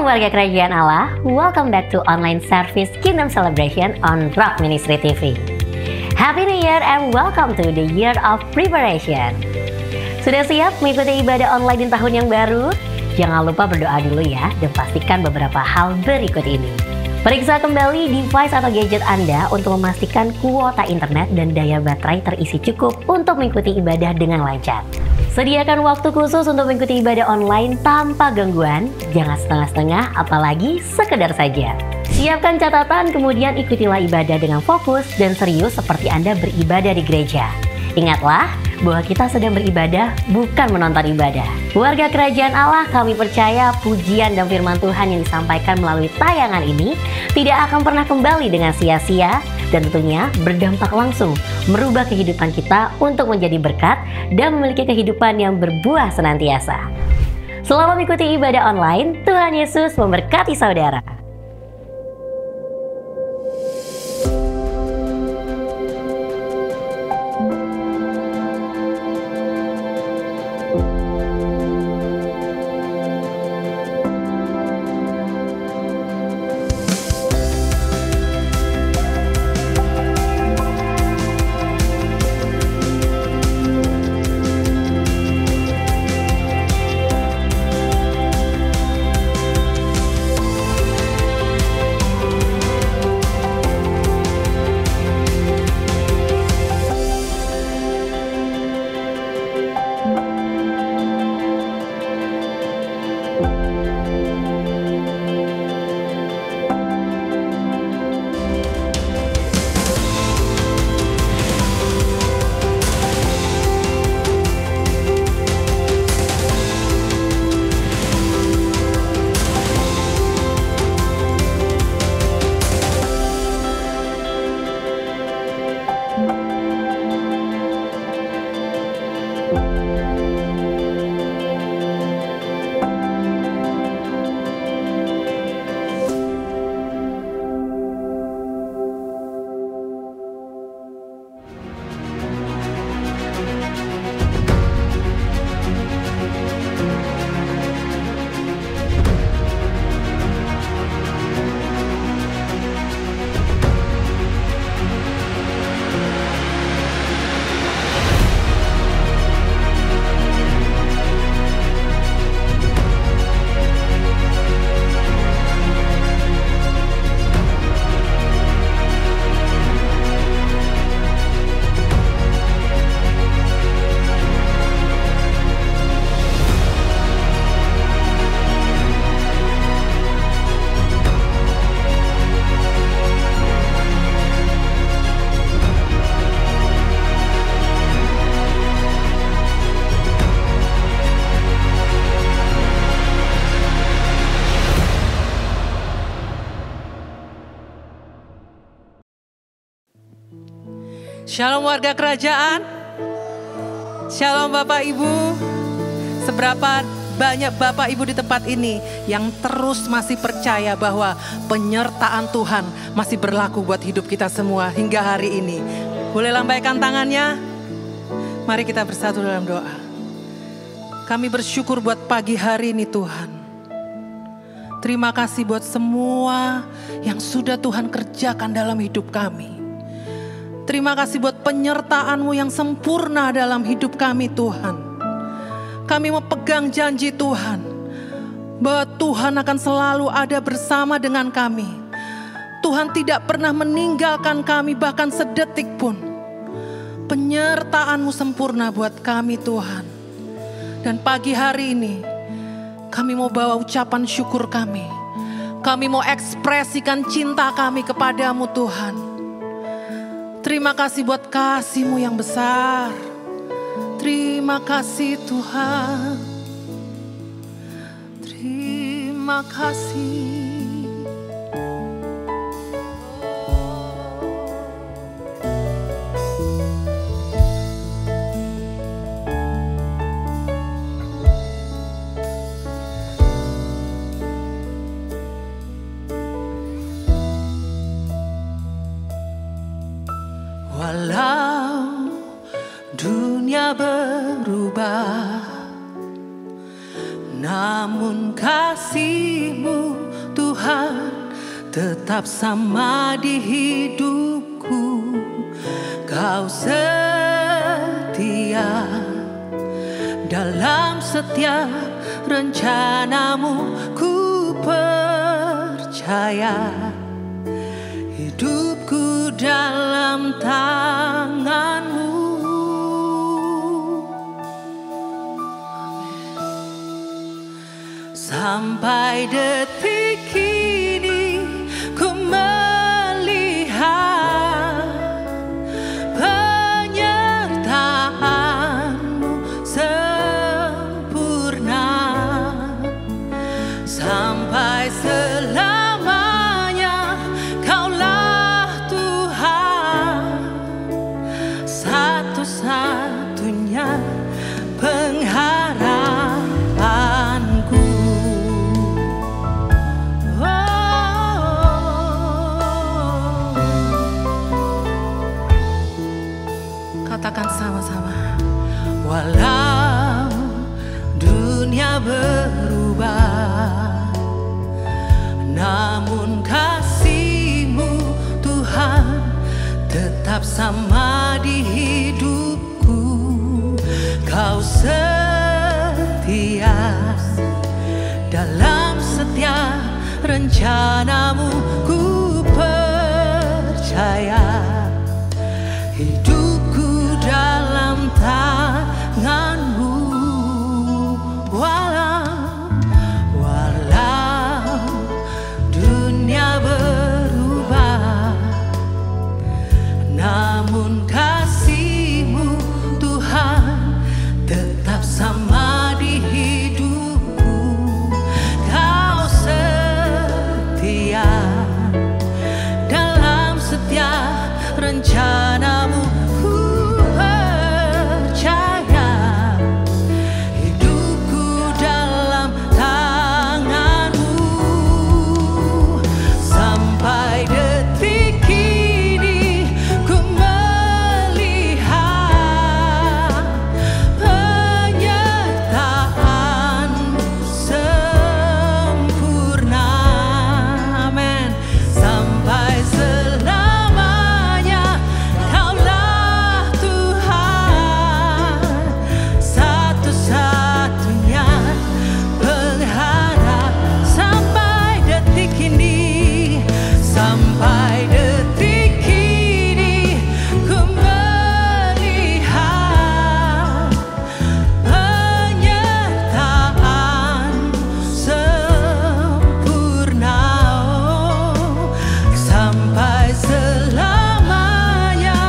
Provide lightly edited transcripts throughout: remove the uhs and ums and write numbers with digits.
Shalom warga kerajaan Allah, welcome back to online service Kingdom Celebration on Rock Ministry TV. Happy New Year and welcome to the Year of Preparation. Sudah siap mengikuti ibadah online di tahun yang baru? Jangan lupa berdoa dulu ya, dan pastikan beberapa hal berikut ini. Periksa kembali device atau gadget Anda untuk memastikan kuota internet dan daya baterai terisi cukup untuk mengikuti ibadah dengan lancar. Sediakan waktu khusus untuk mengikuti ibadah online tanpa gangguan, jangan setengah-setengah apalagi sekedar saja. Siapkan catatan, kemudian ikutilah ibadah dengan fokus dan serius seperti Anda beribadah di gereja. Ingatlah bahwa kita sedang beribadah, bukan menonton ibadah. Warga kerajaan Allah, kami percaya pujian dan firman Tuhan yang disampaikan melalui tayangan ini tidak akan pernah kembali dengan sia-sia, dan tentunya berdampak langsung merubah kehidupan kita untuk menjadi berkat dan memiliki kehidupan yang berbuah senantiasa. Selamat mengikuti ibadah online. Tuhan Yesus memberkati saudara. Shalom warga kerajaan, shalom Bapak Ibu. Seberapa banyak Bapak Ibu di tempat ini yang terus masih percaya bahwa penyertaan Tuhan masih berlaku buat hidup kita semua hingga hari ini. Boleh lambaikan tangannya? Mari kita bersatu dalam doa. Kami bersyukur buat pagi hari ini Tuhan. Terima kasih buat semua yang sudah Tuhan kerjakan dalam hidup kami. Terima kasih buat penyertaan-Mu yang sempurna dalam hidup kami Tuhan. Kami mau pegang janji Tuhan, bahwa Tuhan akan selalu ada bersama dengan kami. Tuhan tidak pernah meninggalkan kami bahkan sedetik pun. Penyertaan-Mu sempurna buat kami Tuhan. Dan pagi hari ini, kami mau bawa ucapan syukur kami. Kami mau ekspresikan cinta kami kepadamu Tuhan. Terima kasih buat kasih-Mu yang besar. Terima kasih Tuhan. Terima kasih. Walau dunia berubah, namun kasih-Mu Tuhan tetap sama di hidupku. Kau setia dalam setiap rencana-Mu, ku percaya hidupku dalam tangan-Mu. Sampai detik ini ku melihat penyertaan-Mu sempurna. Sampai selamanya Kaulah Tuhan, satu-satunya pengharapanku. Katakan sama-sama. Walau dunia berubah, namun kasih-Mu Tuhan tetap sama di hidupku. Kau setia dalam setiap rencana-Mu, ku percaya hidupku dalam tangan-Mu. Walau dunia berubah, namun kasih-Mu Tuhan tetap sama di hidupku. Kau setia dalam setiap rencana-Mu, ku percaya hidupku dalam tangan-Mu. Sampai detik ini ku melihat penyertaan-Mu sempurna. Amin. Sampai selamanya Kaulah Tuhan, satu-satunya pengharap. Sampai detik ini, sampai detik ini ku melihat penyertaan-Mu sempurna. Sampai selamanya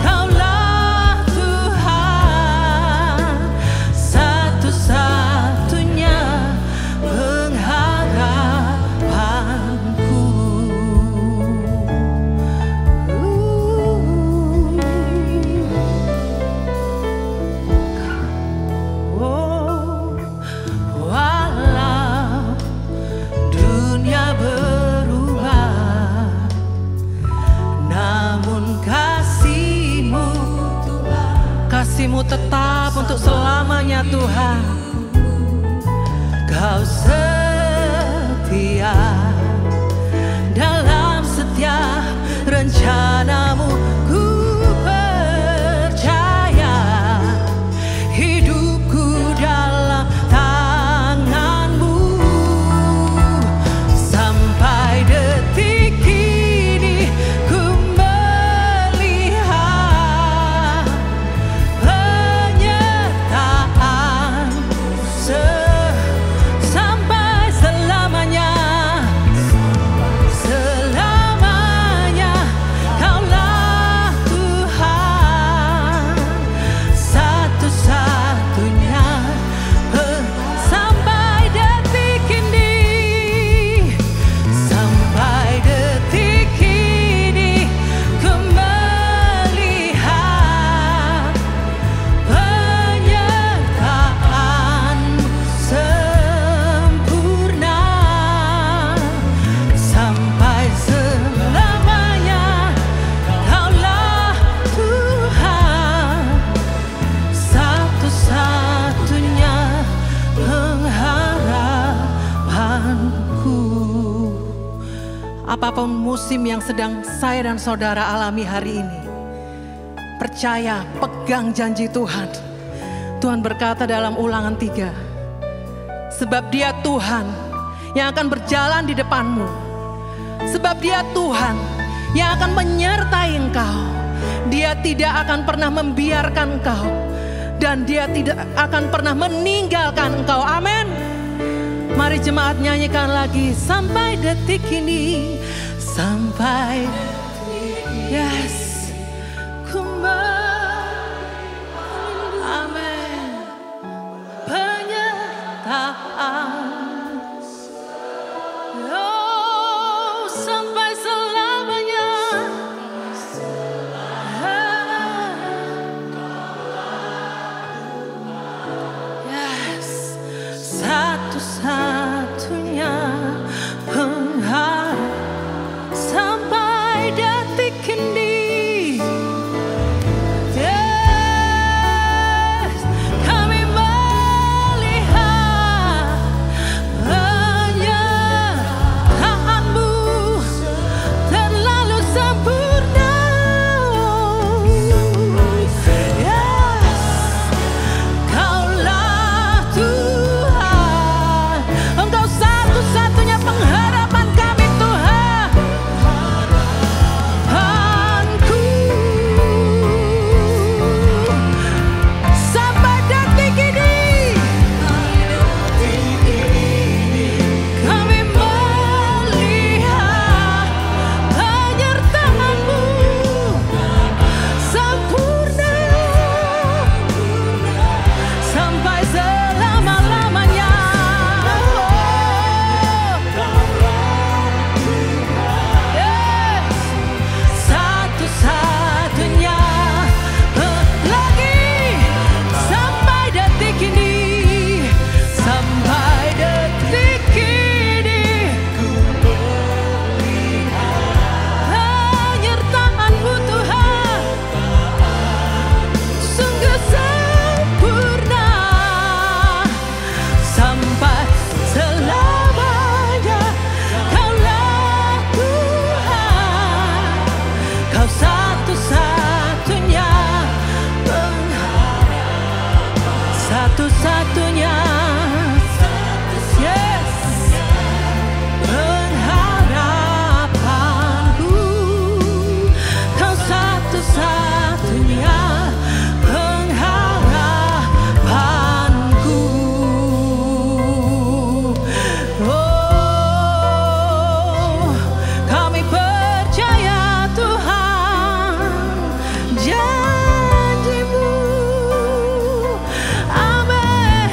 Kaulah Tuhan, satu-satunya pengharapanku. Walau dunia berubah, namun kasih-Mu tetap untuk selamanya Tuhan. Kau setia dalam setiap rencana-Mu, ku percaya hidupku dalam tangan-Mu. Sampai detik ini ku melihat penyertaan-Mu sampai selamanya. Selamanya Kaulah apapun musim yang sedang saya dan saudara alami hari ini, percaya, pegang janji Tuhan. Tuhan berkata dalam Ulangan 3, sebab Dia Tuhan yang akan berjalan di depanmu. Sebab Dia Tuhan yang akan menyertai engkau. Dia tidak akan pernah membiarkan engkau. Dan Dia tidak akan pernah meninggalkan engkau. Amin. Mari jemaat nyanyikan lagi. Sampai detik ini. Sampai detik ini. Yes. Amin. Penyertaan. Satu-satunya pengharap sampai detik ini. Yes, kami melihat penyertaan-Mu terlalu sempurna. Yes, Kaulah Tuhan. Engkau satu-satunya pengharapan kami Tuhan. Harapanku sampai detik ini. Kami melihat penyertaan-Mu sempurna sampai selama-lamanya. Yes, satu-satunya lagi sampai detik ini. Sampai detik ini ku penyertaan-Mu Tuhan sungguh sempurna sampai selamanya. Kaulah Tuhan, Kau satu-satunya pengharapan, satu-satunya. Yes, pengharapanku. Kau satu-satunya pengharapanku. Oh, kami percaya Tuhan, janji-Mu. Amin.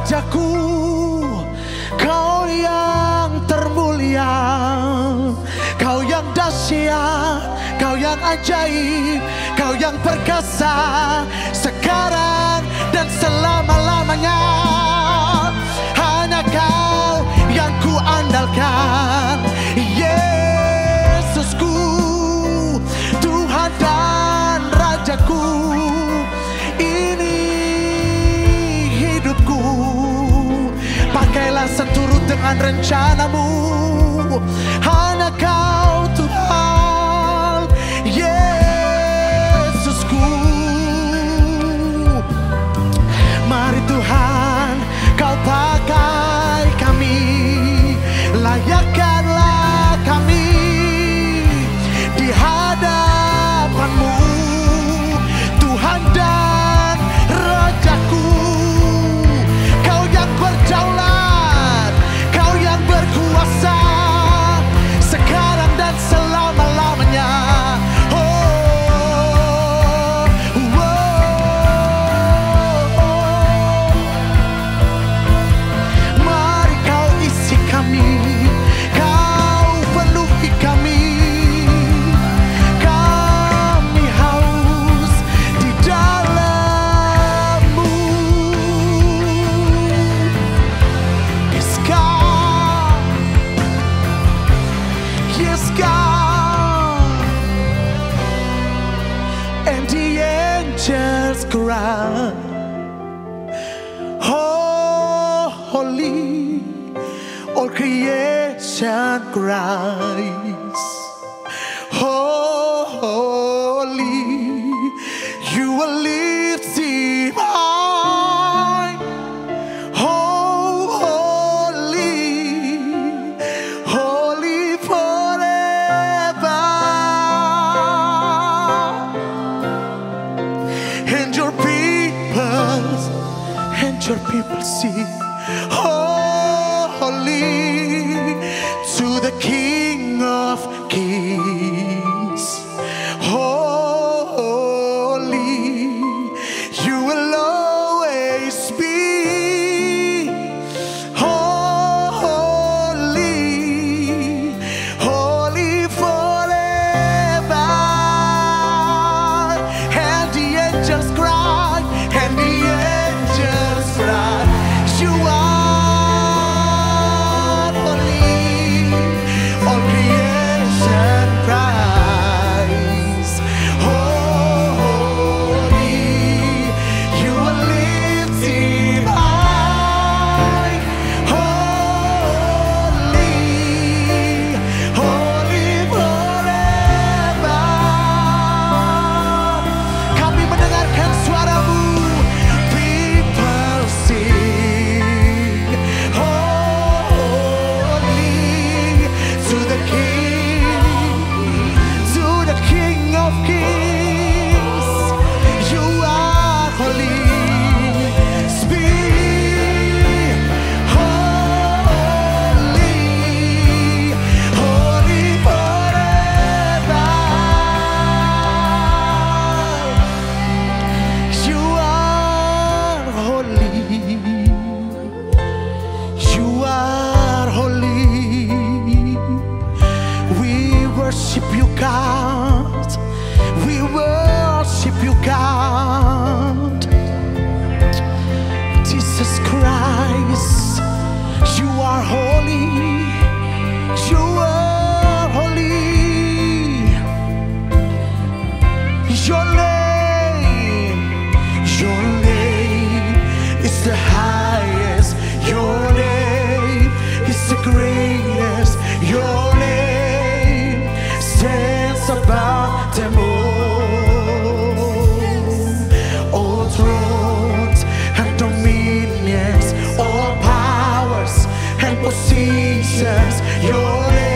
Rajaku, Kau yang termulia, Kau yang dahsyat, Kau yang ajaib, Kau yang perkasa, sekarang dan selama-lamanya. Hanya Kau yang ku andalkan, Yesusku, Tuhan dan Rajaku. Ini hidupku, pakailah seturut dengan rencanamu. Hanya Kau Tuhan, Yesusku. Mari Tuhan, Kau pakai kami, layakkanlah kami di hadapan-Mu, Tuhan dan Rajaku. Kau yang berdaulat, Kau yang berkuasa, sekarang dan selama-lamanya. Mari Kau isi kami, Kau penuhi kami. Kami haus di dalam-Mu. Yes God, yes God. And the angels cry, holy, all creation cries, holy, you are lifted high, holy, holy forever. And your people sing, holy, to the King of Kings. Holy, you will always be. Holy, holy forever. And the angels cry, and the angels cry, you are holy. All creation cries, holy, you are lifted high, holy, holy forever. Kami mendengarkan suara-Mu, people sing, holy, to the King of Kings. You are holy, speak, holy, holy forever. You are holy, you are holy. We worship you, God. We worship you, God. Jesus Christ, you are holy. You are holy. Your name is the highest. Your name is the greatest. Your name stands above them all thrones and dominions, all powers and positions. Your name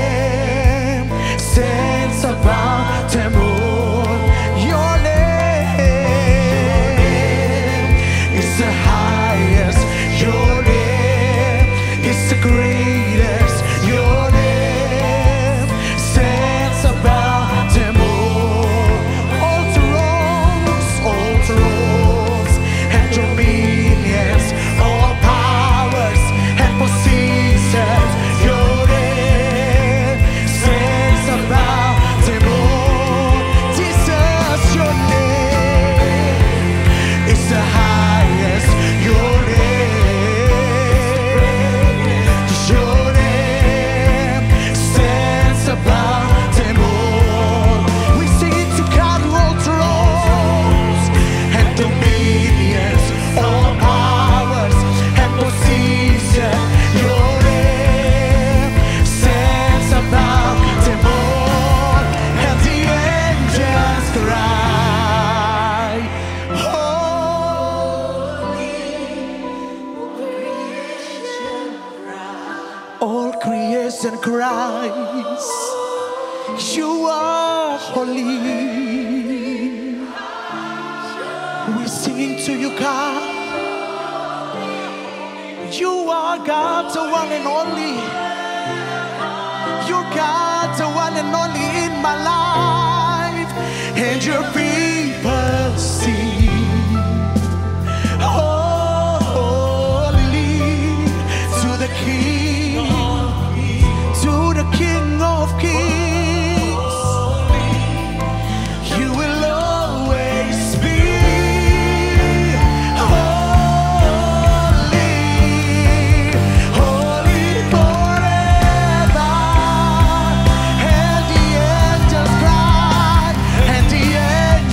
and cries, you are holy. We sing to you, God. You are God, the one and only. You're God, the one and only in my life. And your people sing, holy to the King, to the King of Kings. You will always be holy, holy forever. And the angels cry, and the angels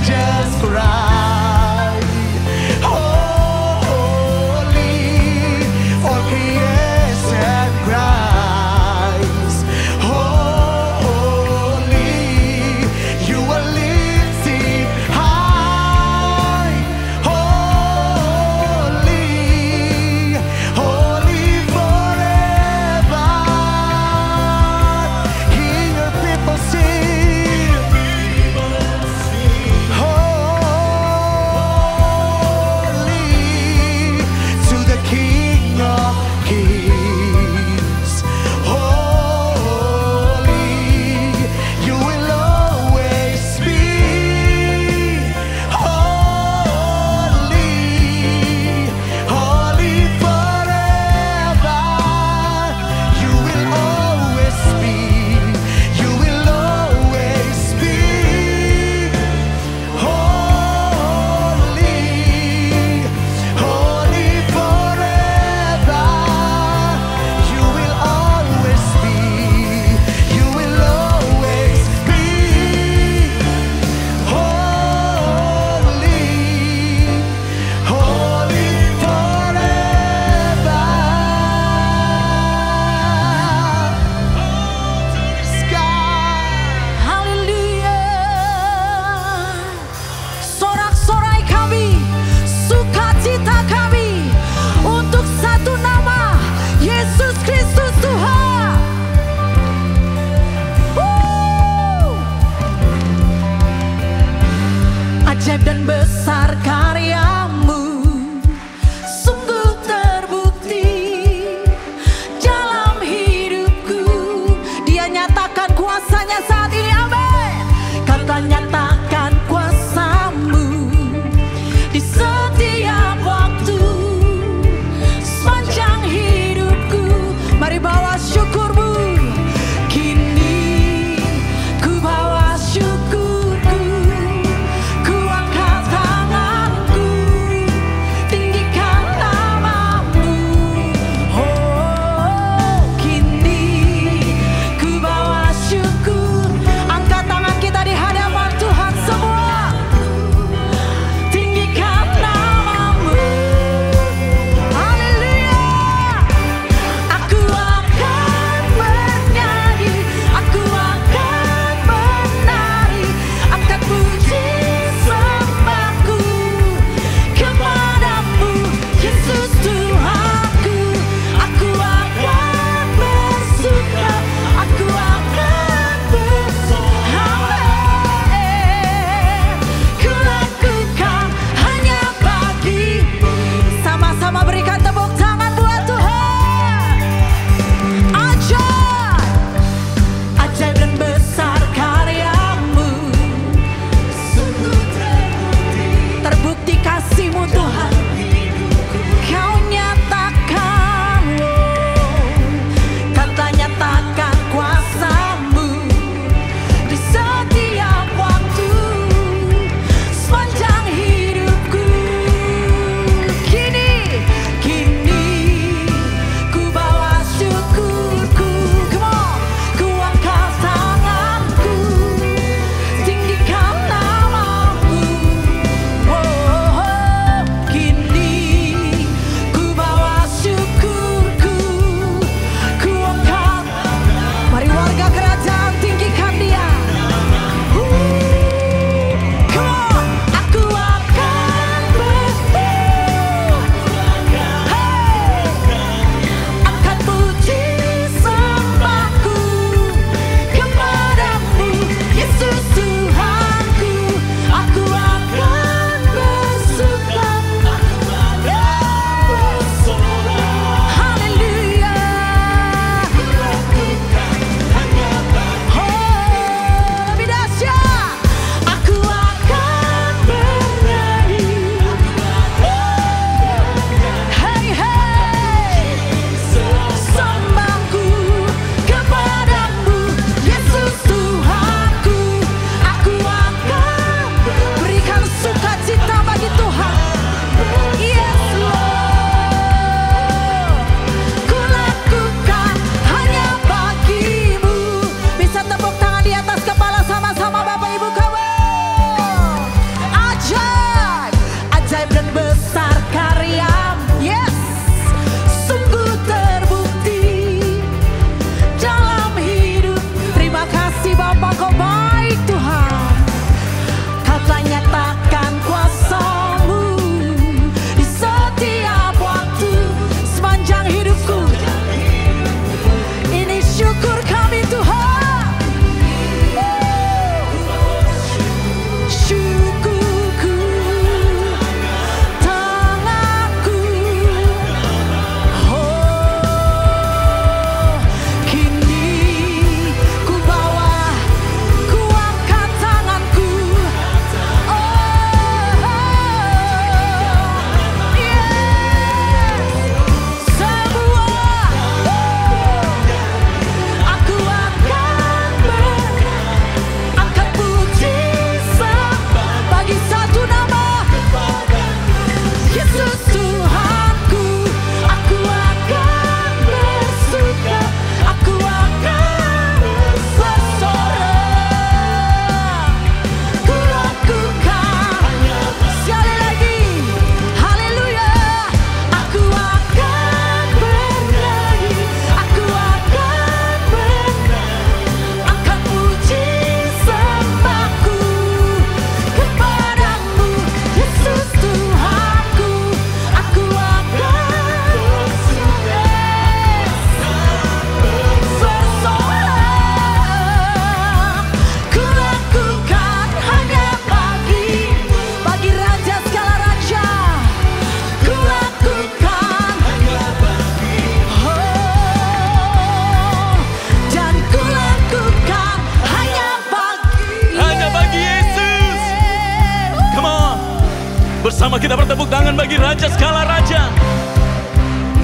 kita bertepuk tangan bagi Raja segala raja.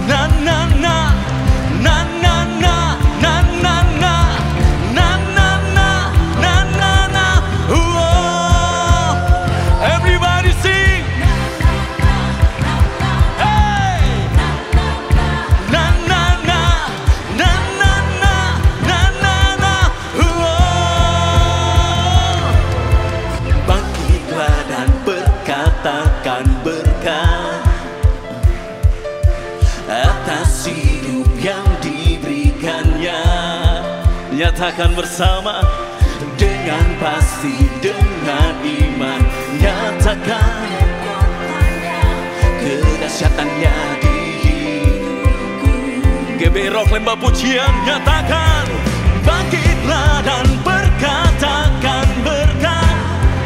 Na na na, na na na, na na na, na na na, na na na. Oh, everybody sing. Hey, na na na, na na na, na na na. Oh, bangkitlah dan berkatakan berkat atas hidup yang diberikannya. Nyatakan bersama dengan pasti, dengan iman. Nyatakan kedahsyatannya di hidupku. Geberok lembah pujian. Nyatakan bangkitlah dan berkatakan berkat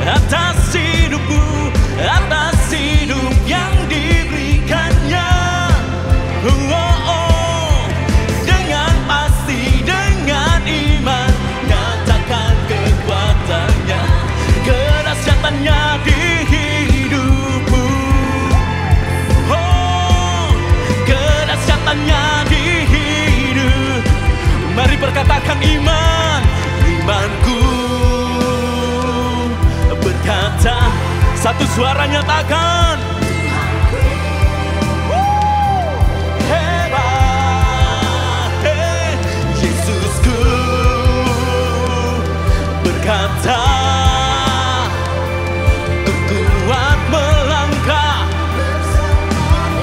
atas hidupku, atas hidup yang diberikannya. Oh, oh, dengan pasti, dengan iman. Nyatakan kekuatannya, kedahsyatannya di hidupmu. Oh, kedahsyatannya di hidup. Mari perkatakan iman. Imanku berkata, satu suara nyatakan. Berkata, ku kuat melangkah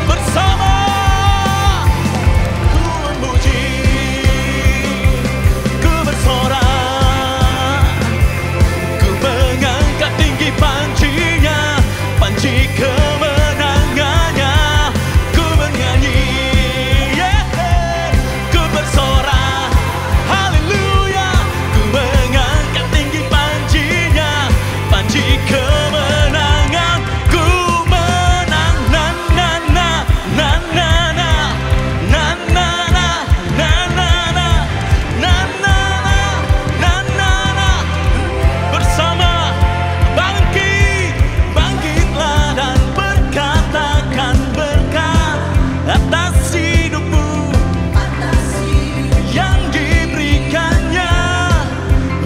bersama. Ku memuji, ku bersorak, ku mengangkat tinggi pancinya, panci kemenangannya. Ku menyanyi, yeah, ku bersorak, haleluya. Ku mengangkat tinggi pancinya, panci kemenangan. Ku menang, na na na, na na na, na na na, na na na, na na na, na na na. Bersama bangkit, bangkitlah dan berkatakan berkat atas hidupmu yang diberikannya.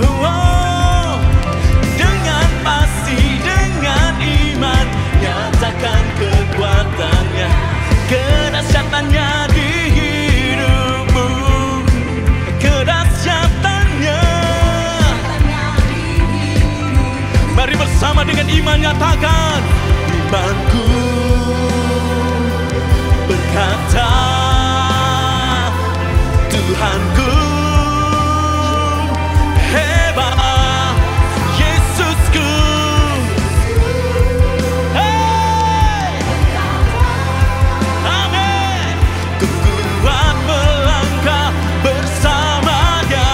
Oh, dengan pasti, dengan iman. Nyatakan kekuatannya, kedahsyatannya di hidupmu. Kedahsyatannya. Mari bersama dengan iman nyatakan. Imanku berkata, Tuhanku hebat, Yesusku. Hey, amin. Ku kuat melangkah bersamanya.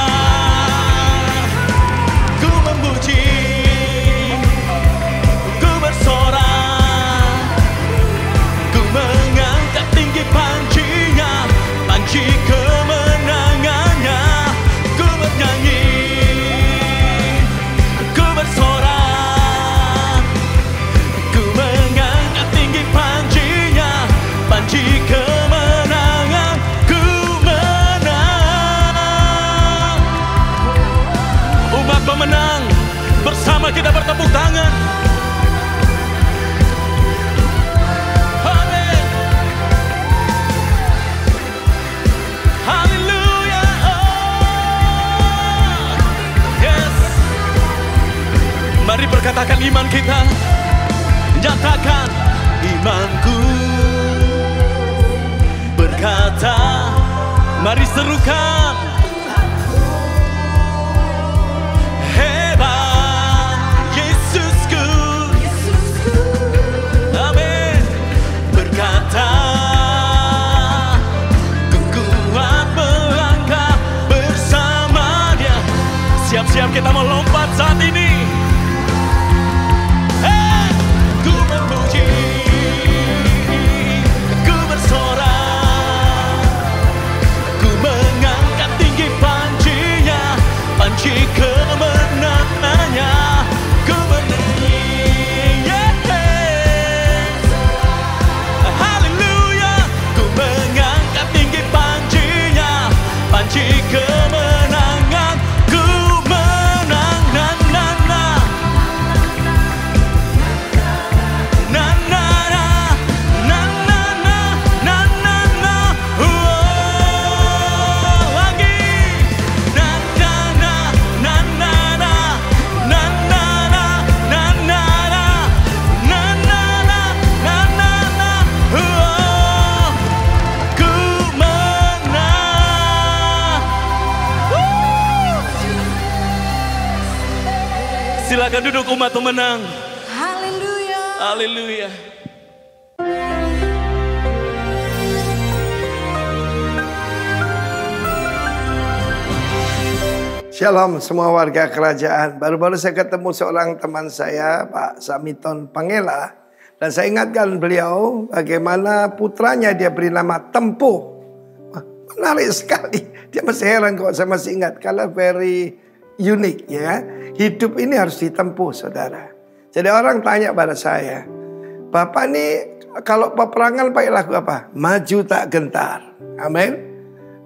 Ku memuji, ku bersorak, ku mengangkat tinggi pancinya, panci kemenangannya. Ku bernyanyi, ku bersorak, ku mengangkat tinggi pancinya, panci kemenangan. Ku menang. Umat pemenang, bersama kita bertepuk tangan. Amin. Haleluya. Oh, yes. Mari perkatakan iman kita. Nyatakan imanku berkata. Mari serukan. Hebat, Yesusku. Amin. Berkata, ku kuat melangkah bersama Dia. Siap-siap kita mau lompat saat ini. Hey, ku memuji, ku bersorak, ku mengangkat tinggi pancinya, panci kemenangannya. Ku bernyanyi, yeah. Silakan duduk umat pemenang. Haleluya. Haleluya. Shalom semua warga kerajaan. Baru-baru saya ketemu seorang teman saya, Pak Samiton Pangela. Dan saya ingatkan beliau bagaimana putranya dia beri nama Tempuh. Wah, menarik sekali. Dia masih heran kok saya masih ingat. Karena very unique ya. Hidup ini harus ditempuh saudara. Jadi orang tanya pada saya, Bapak nih kalau peperangan pakai lagu apa? Maju tak gentar. Amin.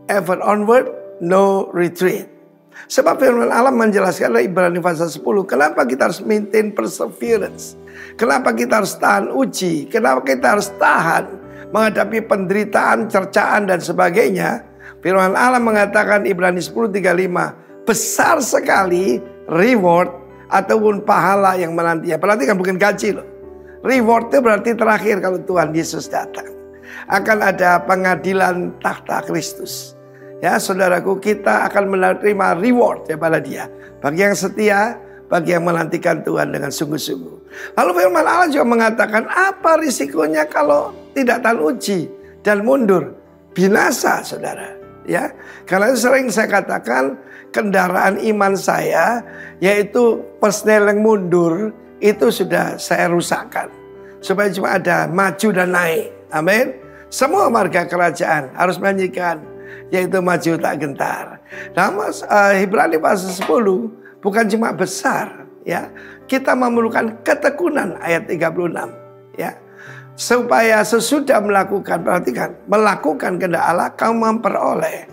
Ever onward, no retreat. Sebab firman Allah menjelaskan dalam Ibrani pasal 10. Kenapa kita harus maintain perseverance? Kenapa kita harus tahan uji? Kenapa kita harus tahan menghadapi penderitaan, cercaan dan sebagainya? Firman Allah mengatakan Ibrani 10:35. Besar sekali reward ataupun pahala yang menantinya. Perhatikan bukan gaji loh. Reward itu berarti terakhir kalau Tuhan Yesus datang. Akan ada pengadilan tahta Kristus. Ya saudaraku, kita akan menerima reward daripada dia. Bagi yang setia, bagi yang menantikan Tuhan dengan sungguh-sungguh. Lalu firman Allah juga mengatakan, apa risikonya kalau tidak tahan uji dan mundur? Binasa saudara. Ya, karena itu sering saya katakan kendaraan iman saya, yaitu personel yang mundur, itu sudah saya rusakkan. Supaya cuma ada maju dan naik. Amin. Semua warga kerajaan harus menyanyikan, yaitu maju tak gentar. Nah, Ibrani pasal 10 bukan cuma besar, ya. Kita memerlukan ketekunan ayat 36, ya. Supaya sesudah melakukan, perhatikan, melakukan kehendak Allah, kamu memperoleh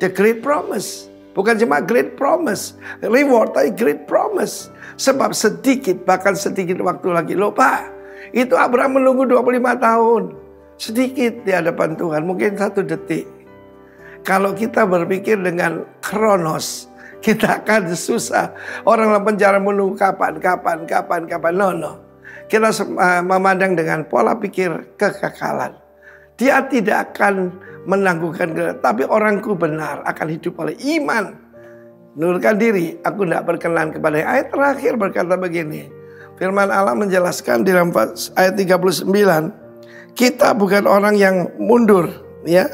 the great promise. Bukan cuma great promise, reward, tapi great promise. Sebab sedikit, bahkan sedikit waktu lagi. Loh Pak, itu Abraham menunggu 25 tahun. Sedikit di hadapan Tuhan, mungkin 1 detik. Kalau kita berpikir dengan kronos, kita akan susah. Orang dalam penjara menunggu kapan. No. Kita memandang dengan pola pikir kekekalan. Dia tidak akan menangguhkan, tapi orangku benar akan hidup oleh iman. Nurkan diri, aku tidak berkenan kepada ayat terakhir berkata begini. Firman Allah menjelaskan di dalam ayat 39. Kita bukan orang yang mundur, ya.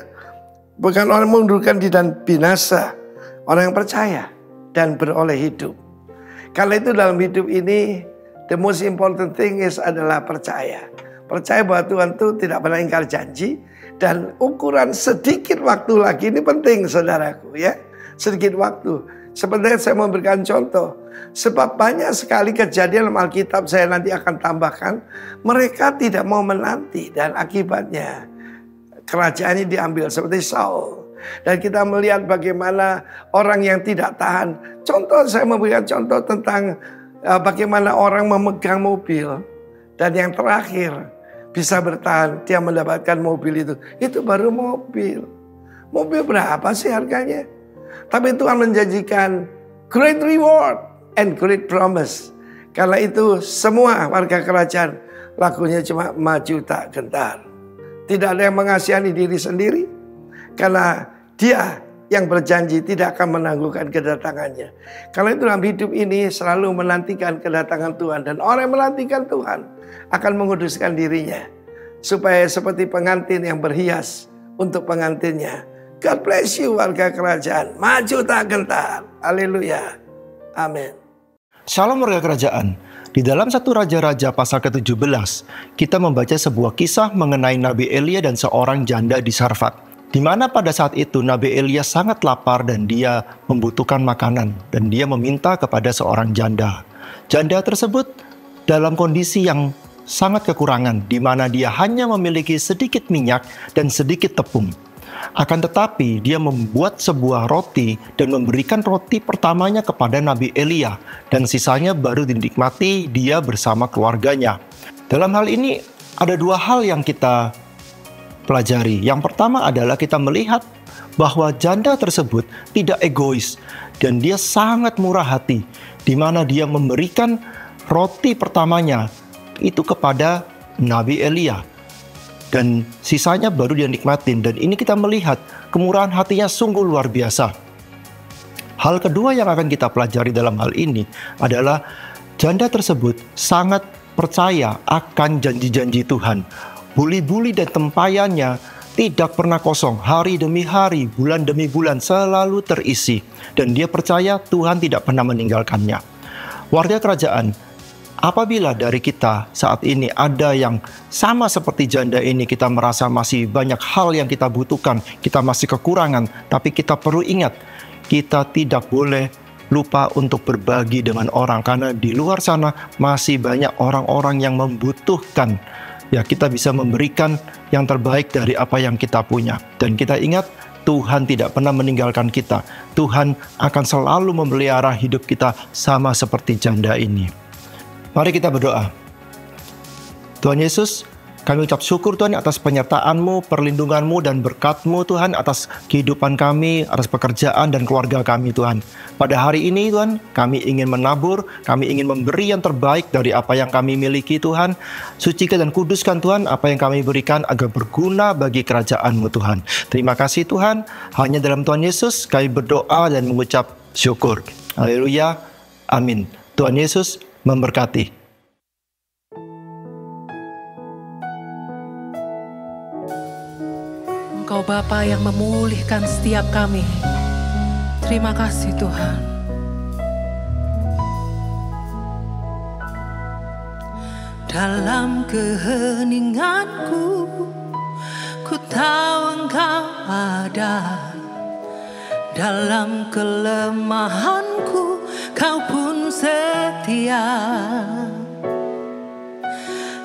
Bukan orang mengundurkan diri dan binasa. Orang yang percaya dan beroleh hidup. Karena itu dalam hidup ini, the most important thing is adalah percaya. Percaya bahwa Tuhan itu tidak pernah ingkar janji. Dan ukuran sedikit waktu lagi ini penting saudaraku ya. Sedikit waktu. Sebenarnya saya memberikan contoh. Sebab banyak sekali kejadian dalam Alkitab saya nanti akan tambahkan. Mereka tidak mau menanti dan akibatnya kerajaannya diambil seperti Saul. Dan kita melihat bagaimana orang yang tidak tahan. Contoh saya memberikan contoh tentang bagaimana orang memegang mobil. Dan yang terakhir bisa bertahan. Dia mendapatkan mobil itu. Itu baru mobil. Mobil berapa sih harganya? Tapi Tuhan menjanjikan great reward and great promise. Karena itu semua warga kerajaan lakunya cuma maju tak gentar. Tidak ada yang mengasihani diri sendiri. Karena dia yang berjanji tidak akan menangguhkan kedatangannya. Karena itu dalam hidup ini selalu menantikan kedatangan Tuhan. Dan orang yang menantikan Tuhan akan menguduskan dirinya. Supaya seperti pengantin yang berhias untuk pengantinnya. God bless you warga kerajaan. Maju tak gentar. Haleluya. Amin. Shalom warga kerajaan. Di dalam 1 Raja-Raja pasal ke-17, kita membaca sebuah kisah mengenai Nabi Elia dan seorang janda di Sarfat. Di mana pada saat itu Nabi Elia sangat lapar dan dia membutuhkan makanan. Dan dia meminta kepada seorang janda. Janda tersebut dalam kondisi yang sangat kekurangan, di mana dia hanya memiliki sedikit minyak dan sedikit tepung. Akan tetapi dia membuat sebuah roti dan memberikan roti pertamanya kepada Nabi Elia. Dan sisanya baru dinikmati dia bersama keluarganya. Dalam hal ini ada dua hal yang kita pelajari. Yang pertama adalah kita melihat bahwa janda tersebut tidak egois. Dan dia sangat murah hati. Di mana dia memberikan roti pertamanya itu kepada Nabi Elia. Dan sisanya baru dia nikmatin. Dan ini kita melihat kemurahan hatinya sungguh luar biasa. Hal kedua yang akan kita pelajari dalam hal ini adalah Janda tersebut sangat percaya akan janji-janji Tuhan. Buli-buli dan tempayannya tidak pernah kosong. Hari demi hari, bulan demi bulan selalu terisi. Dan dia percaya Tuhan tidak pernah meninggalkannya. Warga kerajaan, apabila dari kita saat ini ada yang sama seperti janda ini, kita merasa masih banyak hal yang kita butuhkan, kita masih kekurangan, tapi kita perlu ingat, kita tidak boleh lupa untuk berbagi dengan orang, karena di luar sana masih banyak orang-orang yang membutuhkan. Ya, kita bisa memberikan yang terbaik dari apa yang kita punya. Dan kita ingat, Tuhan tidak pernah meninggalkan kita. Tuhan akan selalu memelihara hidup kita sama seperti janda ini. Mari kita berdoa. Tuhan Yesus, kami ucap syukur Tuhan atas penyertaan-Mu, perlindungan-Mu, dan berkat-Mu Tuhan atas kehidupan kami, atas pekerjaan dan keluarga kami Tuhan. Pada hari ini Tuhan, kami ingin menabur, kami ingin memberi yang terbaik dari apa yang kami miliki Tuhan. Sucikan dan kuduskan Tuhan apa yang kami berikan agar berguna bagi kerajaan-Mu Tuhan. Terima kasih Tuhan, hanya dalam Tuhan Yesus kami berdoa dan mengucap syukur. Haleluya, amin. Tuhan Yesus memberkati. Engkau Bapa yang memulihkan setiap kami. Terima kasih Tuhan. Dalam keheninganku, ku tahu Engkau ada. Dalam kelemahanku, Kau pun setia.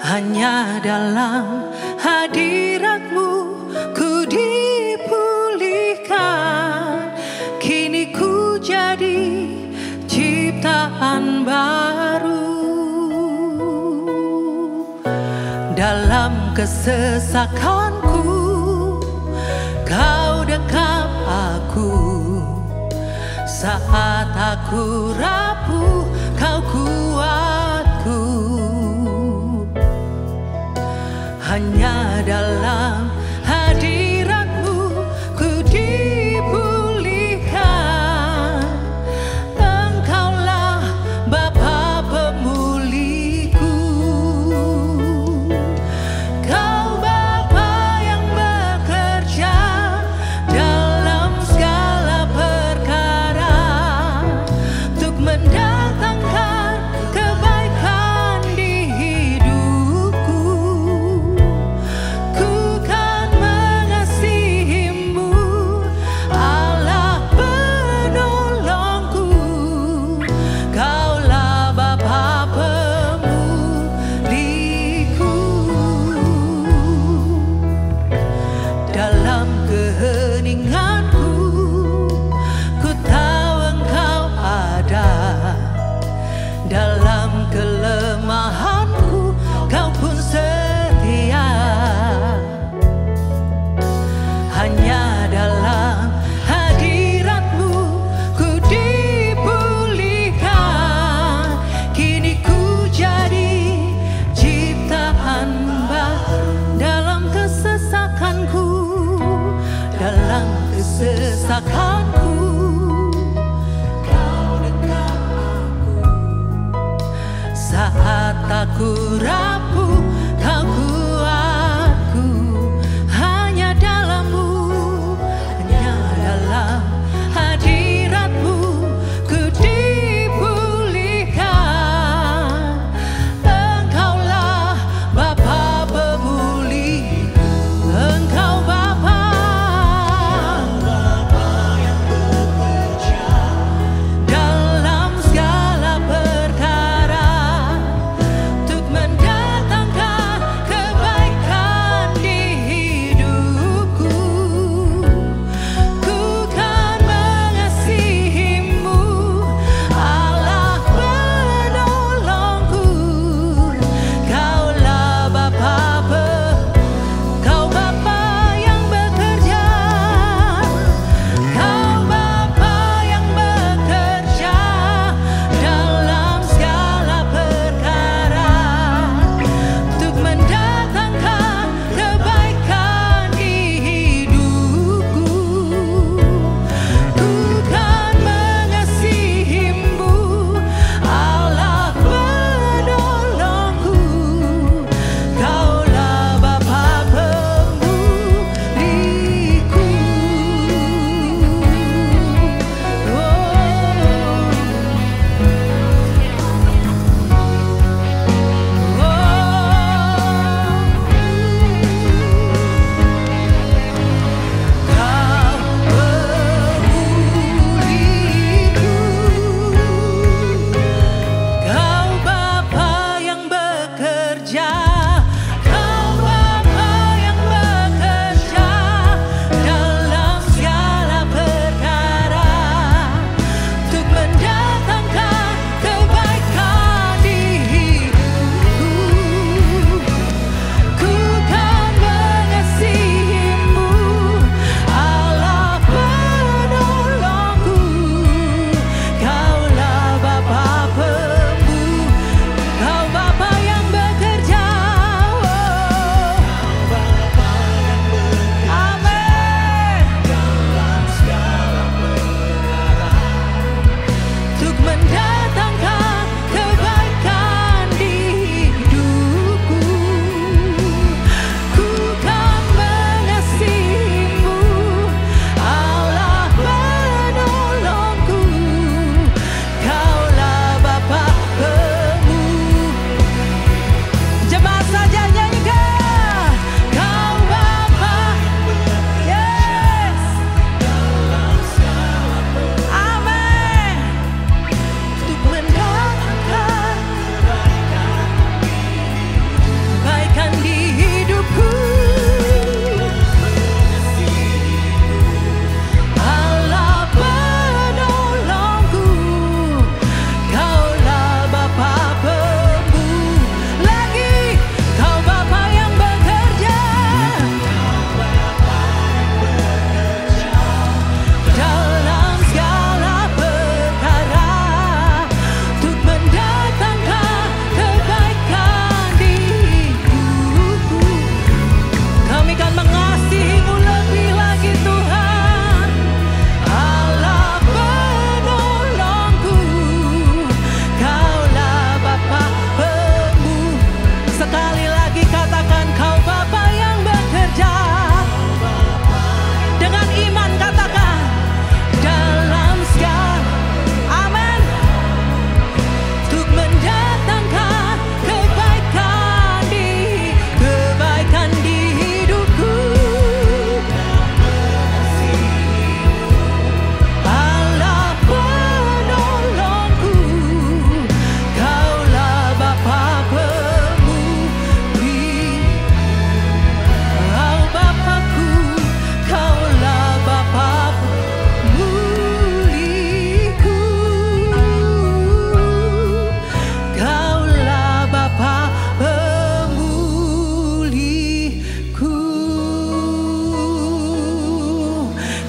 Hanya dalam hadirat-Mu ku dipulihkan. Kini ku jadi ciptaan baru. Dalam kesesakanku, Kau dekap aku. Saat aku rapuh, Kau kuatku. Hanya dalam hadirat-Mu ku dipulihkan. Engkaulah Bapa pemulihku. Kau Bapa yang bekerja dalam segala perkara untuk mendatangkan kebaikan di hidupku. Ku kan mengasihi-Mu, Allah penolongku. Kaulah Bapa pemulihku. Dalam keheninganku, ku tahu Engkau ada. Dalam kelemahanku, Kau pun setia. Hanya dalam hadirat-Mu ku dipulihkan. Kini ku jadi ciptaan baru. Dalam kesesakanku, dalam kesesakanku, Kau dekat aku. Saat aku rapuh, Kau kuatku. Hanya dalam-Mu, hanya dalam hadirat-Mu ku dipulihkan. Engkaulah Bapa pemulih. Engkau Bapa yang bekerja dalam segala perkara untuk mendatangkan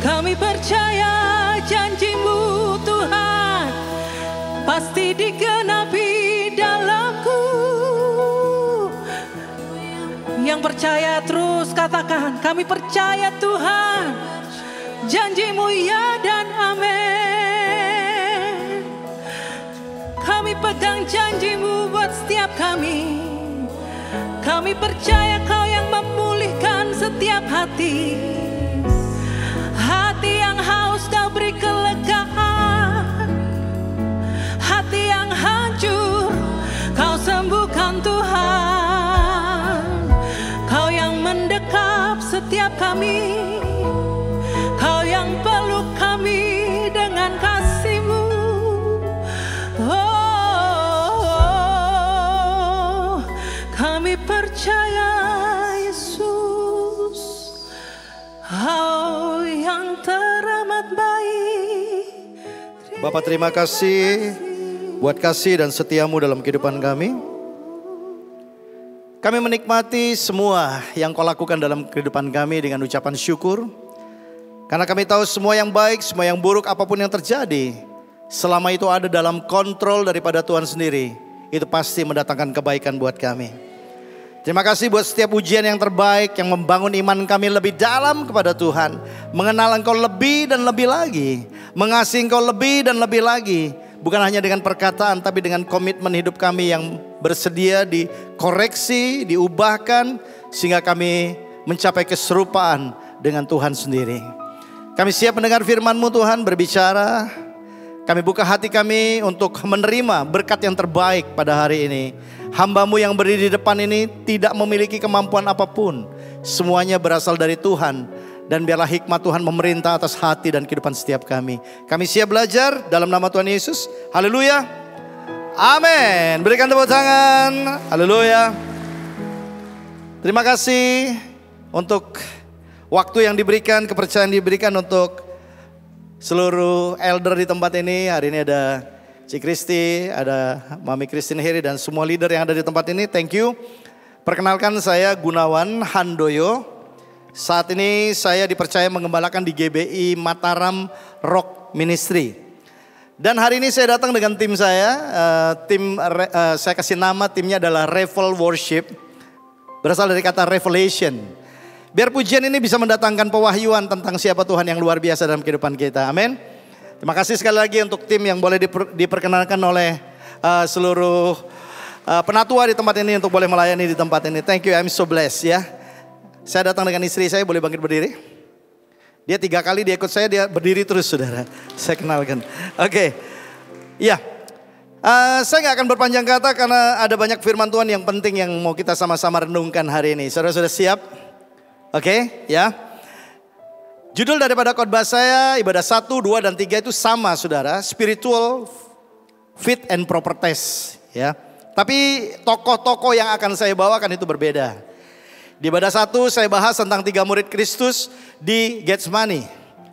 Kami percaya janji-Mu Tuhan pasti digenapi dalamku. Yang percaya terus katakan, kami percaya Tuhan, janji-Mu ya dan amin. Kami pegang janji-Mu buat setiap kami. Kami percaya Kau yang memulihkan setiap hati. Hati yang haus Kau beri kelegaan. Hati yang hancur Kau sembuhkan Tuhan. Kau yang mendekap setiap kami. Kau yang peluk kami dengan kasih-Mu. Oh, kami percaya Yesus, Kau yang teramat baik. Bapak, terima kasih buat kasih dan setia-Mu dalam kehidupan kami. Kami menikmati semua yang Kau lakukan dalam kehidupan kami dengan ucapan syukur. Karena kami tahu semua yang baik, semua yang buruk, apapun yang terjadi, selama itu ada dalam kontrol daripada Tuhan sendiri, itu pasti mendatangkan kebaikan buat kami. Terima kasih buat setiap ujian yang terbaik yang membangun iman kami lebih dalam kepada Tuhan. Mengenal Engkau lebih dan lebih lagi. Mengasihi Engkau lebih dan lebih lagi. Bukan hanya dengan perkataan, tapi dengan komitmen hidup kami yang bersedia dikoreksi, diubahkan, sehingga kami mencapai keserupaan dengan Tuhan sendiri. Kami siap mendengar firman-Mu Tuhan berbicara. Kami buka hati kami untuk menerima berkat yang terbaik pada hari ini. Hamba-Mu yang berdiri di depan ini tidak memiliki kemampuan apapun. Semuanya berasal dari Tuhan. Dan biarlah hikmat Tuhan memerintah atas hati dan kehidupan setiap kami. Kami siap belajar dalam nama Tuhan Yesus. Haleluya. Amin. Berikan tepuk tangan. Haleluya. Terima kasih untuk waktu yang diberikan, kepercayaan diberikan untuk seluruh elder di tempat ini. Hari ini ada Ci Kristi, ada Mami Christine Heri dan semua leader yang ada di tempat ini. Thank you. Perkenalkan, saya Gunawan Handoyo. Saat ini saya dipercaya mengembalakan di GBI Mataram Rock Ministry. Dan hari ini saya datang dengan tim saya. Saya kasih nama timnya adalah Revel Worship. Berasal dari kata revelation. Biar pujian ini bisa mendatangkan pewahyuan tentang siapa Tuhan yang luar biasa dalam kehidupan kita. Amin. Terima kasih sekali lagi untuk tim yang boleh diperkenalkan oleh seluruh penatua di tempat ini untuk boleh melayani di tempat ini. Thank you, I'm so blessed ya. Saya datang dengan istri saya, boleh bangkit berdiri. Dia 3 kali dia ikut saya, dia berdiri terus saudara. Saya kenalkan. Oke. Ya. Saya gak akan berpanjang kata karena ada banyak firman Tuhan yang penting yang mau kita sama-sama renungkan hari ini. Saudara sudah siap? Oke, ya. Judul daripada khotbah saya, ibadah 1, 2, dan 3 itu sama saudara. Spiritual fit and proper test. Ya. Tapi tokoh-tokoh yang akan saya bawakan itu berbeda. Di ibadah 1 saya bahas tentang 3 murid Kristus di Getsemani.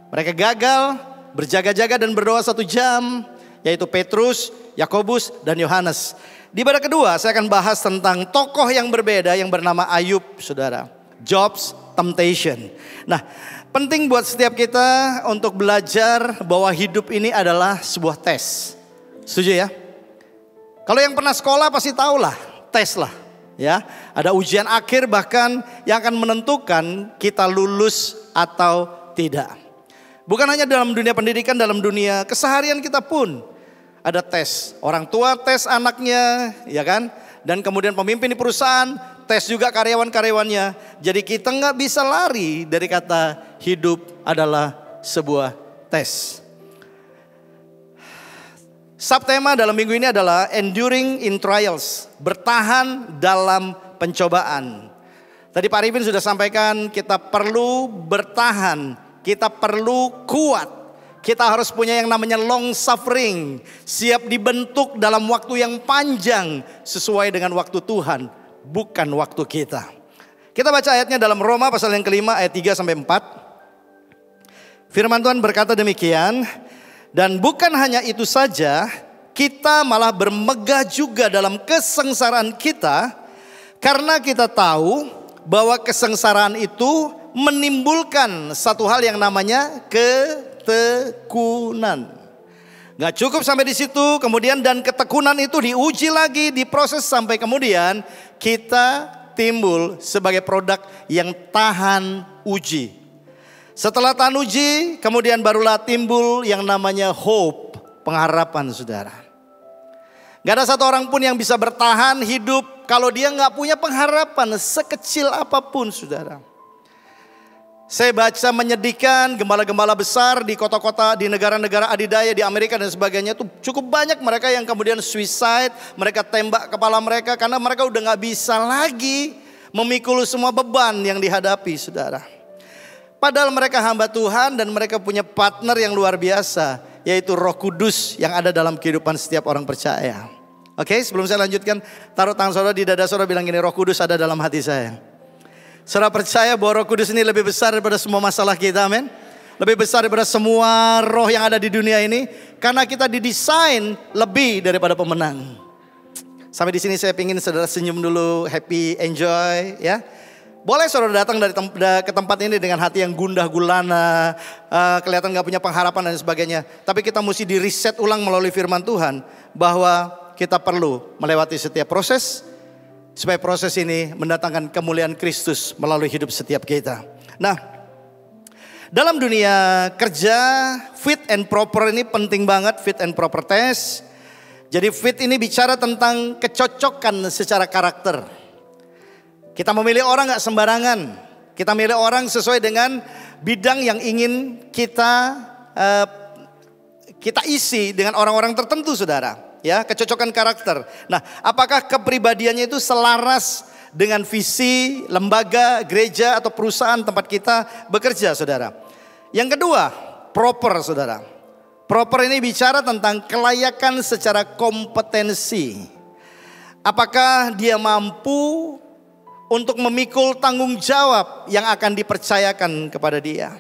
Mereka gagal, berjaga-jaga dan berdoa 1 jam. Yaitu Petrus, Yakobus, dan Yohanes. Di ibadah kedua saya akan bahas tentang tokoh yang berbeda yang bernama Ayub saudara. Job's temptation. Nah, penting buat setiap kita untuk belajar bahwa hidup ini adalah sebuah tes. Setuju ya? Kalau yang pernah sekolah pasti tahulah, tes lah. Ya, ada ujian akhir bahkan yang akan menentukan kita lulus atau tidak. Bukan hanya dalam dunia pendidikan, dalam dunia keseharian kita pun ada tes. Orang tua tes anaknya, ya kan? Dan kemudian pemimpin di perusahaan tes juga karyawan-karyawannya. Jadi kita nggak bisa lari dari kata hidup adalah sebuah tes. Subtema dalam minggu ini adalah enduring in trials, bertahan dalam pencobaan. Tadi Pak Arifin sudah sampaikan kita perlu bertahan, kita perlu kuat. Kita harus punya yang namanya long suffering, siap dibentuk dalam waktu yang panjang sesuai dengan waktu Tuhan, bukan waktu kita. Kita baca ayatnya dalam Roma pasal yang kelima ayat 3 sampai 4. Firman Tuhan berkata demikian. Dan bukan hanya itu saja, kita malah bermegah juga dalam kesengsaraan kita. Karena kita tahu bahwa kesengsaraan itu menimbulkan satu hal yang namanya ketekunan. Gak cukup sampai di situ, kemudian dan ketekunan itu diuji lagi, diproses sampai kemudian kita timbul sebagai produk yang tahan uji. Setelah tahan uji, kemudian barulah timbul yang namanya hope, pengharapan saudara. Gak ada satu orang pun yang bisa bertahan hidup kalau dia gak punya pengharapan sekecil apapun saudara. Saya baca menyedihkan gembala-gembala besar di kota-kota, di negara-negara adidaya, di Amerika dan sebagainya. Itu cukup banyak mereka yang kemudian suicide, mereka tembak kepala mereka karena mereka udah gak bisa lagi memikul semua beban yang dihadapi saudara. Padahal mereka hamba Tuhan dan mereka punya partner yang luar biasa, yaitu Roh Kudus yang ada dalam kehidupan setiap orang percaya. Oke, sebelum saya lanjutkan, taruh tangan saudara di dada saudara, bilang gini, Roh Kudus ada dalam hati saya. Saudara percaya bahwa Roh Kudus ini lebih besar daripada semua masalah kita, amin. Lebih besar daripada semua roh yang ada di dunia ini, karena kita didesain lebih daripada pemenang. Sampai di sini saya ingin saudara senyum dulu, happy, enjoy, ya. Boleh saudara datang ke tempat ini dengan hati yang gundah gulana, kelihatan gak punya pengharapan dan sebagainya. Tapi kita mesti di reset ulang melalui firman Tuhan, bahwa kita perlu melewati setiap proses, supaya proses ini mendatangkan kemuliaan Kristus melalui hidup setiap kita. Nah, dalam dunia kerja, fit and proper ini penting banget, fit and proper test. Jadi fit ini bicara tentang kecocokan secara karakter. Kita memilih orang gak sembarangan. Kita memilih orang sesuai dengan bidang yang ingin kita isi dengan orang-orang tertentu saudara. Ya, kecocokan karakter. Nah, apakah kepribadiannya itu selaras dengan visi lembaga, gereja atau perusahaan tempat kita bekerja saudara. Yang kedua, proper saudara. Proper ini bicara tentang kelayakan secara kompetensi. Apakah dia mampu untuk memikul tanggung jawab yang akan dipercayakan kepada dia.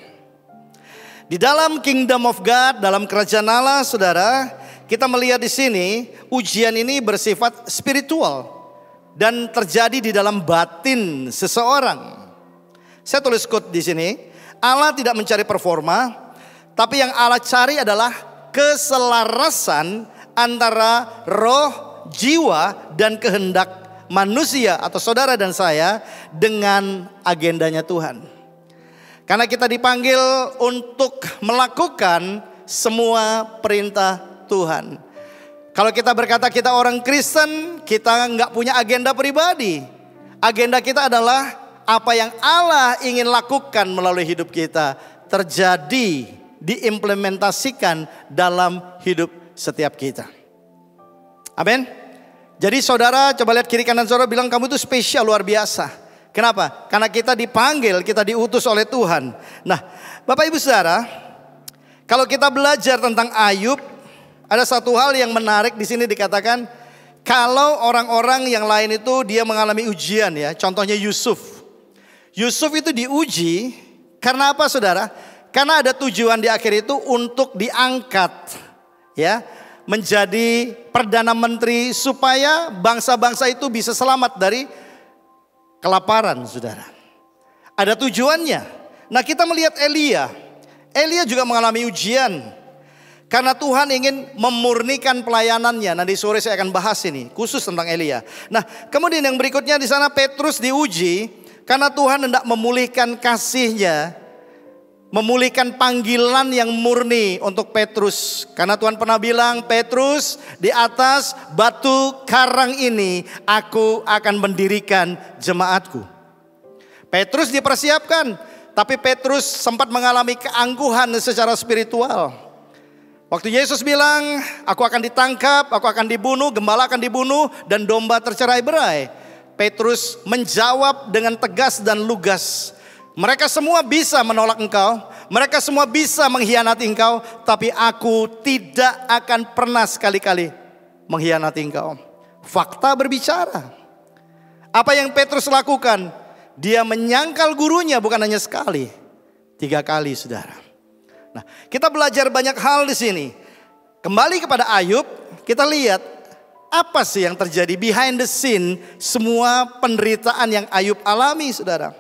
Di dalam kingdom of God, dalam kerajaan Allah saudara, kita melihat di sini ujian ini bersifat spiritual dan terjadi di dalam batin seseorang. Saya tulis quote di sini, Allah tidak mencari performa, tapi yang Allah cari adalah keselarasan antara roh, jiwa dan kehendak manusia atau saudara dan saya dengan agendanya Tuhan. Karena kita dipanggil untuk melakukan semua perintah Tuhan. Kalau kita berkata kita orang Kristen, kita nggak punya agenda pribadi. Agenda kita adalah apa yang Allah ingin lakukan melalui hidup kita terjadi, diimplementasikan dalam hidup setiap kita. Amin. Jadi saudara coba lihat kiri kanan saudara, bilang kamu itu spesial, luar biasa. Kenapa? Karena kita dipanggil, kita diutus oleh Tuhan. Nah, Bapak Ibu Saudara, kalau kita belajar tentang Ayub, ada satu hal yang menarik di sini dikatakan, kalau orang-orang yang lain itu dia mengalami ujian ya, contohnya Yusuf. Yusuf itu diuji karena apa saudara? Karena ada tujuan di akhir itu untuk diangkat ya, menjadi perdana menteri supaya bangsa-bangsa itu bisa selamat dari kelaparan saudara. Ada tujuannya. Nah, kita melihat Elia juga mengalami ujian karena Tuhan ingin memurnikan pelayanannya. Nanti sore saya akan bahas ini khusus tentang Elia. Nah, kemudian yang berikutnya di sana Petrus diuji karena Tuhan hendak memulihkan kasihnya, memulihkan panggilan yang murni untuk Petrus. Karena Tuhan pernah bilang, Petrus, di atas batu karang ini aku akan mendirikan jemaatku. Petrus dipersiapkan, tapi Petrus sempat mengalami keangkuhan secara spiritual. Waktu Yesus bilang, aku akan ditangkap, aku akan dibunuh, gembala akan dibunuh, dan domba tercerai-berai. Petrus menjawab dengan tegas dan lugas, mereka semua bisa menolak engkau, mereka semua bisa mengkhianati engkau, tapi aku tidak akan pernah sekali-kali mengkhianati engkau. Fakta berbicara. Apa yang Petrus lakukan? Dia menyangkal gurunya bukan hanya sekali, 3 kali saudara. Nah, kita belajar banyak hal di sini. Kembali kepada Ayub, kita lihat apa sih yang terjadi behind the scene semua penderitaan yang Ayub alami saudara.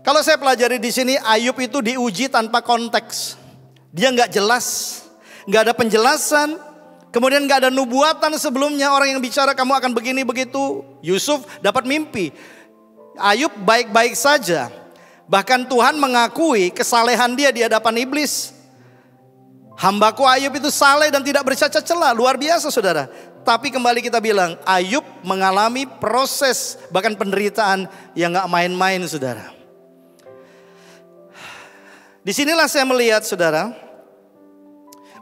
Kalau saya pelajari di sini, Ayub itu diuji tanpa konteks. Dia nggak jelas, nggak ada penjelasan. Kemudian nggak ada nubuatan sebelumnya, orang yang bicara kamu akan begini begitu. Yusuf dapat mimpi. Ayub baik-baik saja. Bahkan Tuhan mengakui kesalehan dia di hadapan iblis. Hambaku Ayub itu saleh dan tidak bercacat celah. Luar biasa saudara. Tapi kembali kita bilang, Ayub mengalami proses bahkan penderitaan yang gak main-main saudara. Disinilah saya melihat saudara,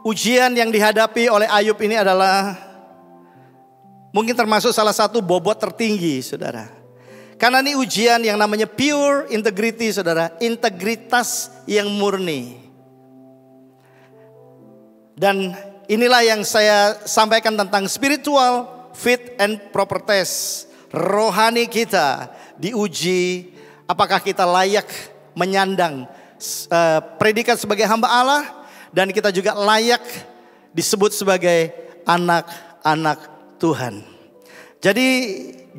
ujian yang dihadapi oleh Ayub ini adalah mungkin termasuk salah satu bobot tertinggi saudara. Karena ini ujian yang namanya pure integrity saudara, integritas yang murni. Dan inilah yang saya sampaikan tentang spiritual fit and proper test. Rohani kita diuji, apakah kita layak menyandang predikat sebagai hamba Allah, dan kita juga layak disebut sebagai anak-anak Tuhan. Jadi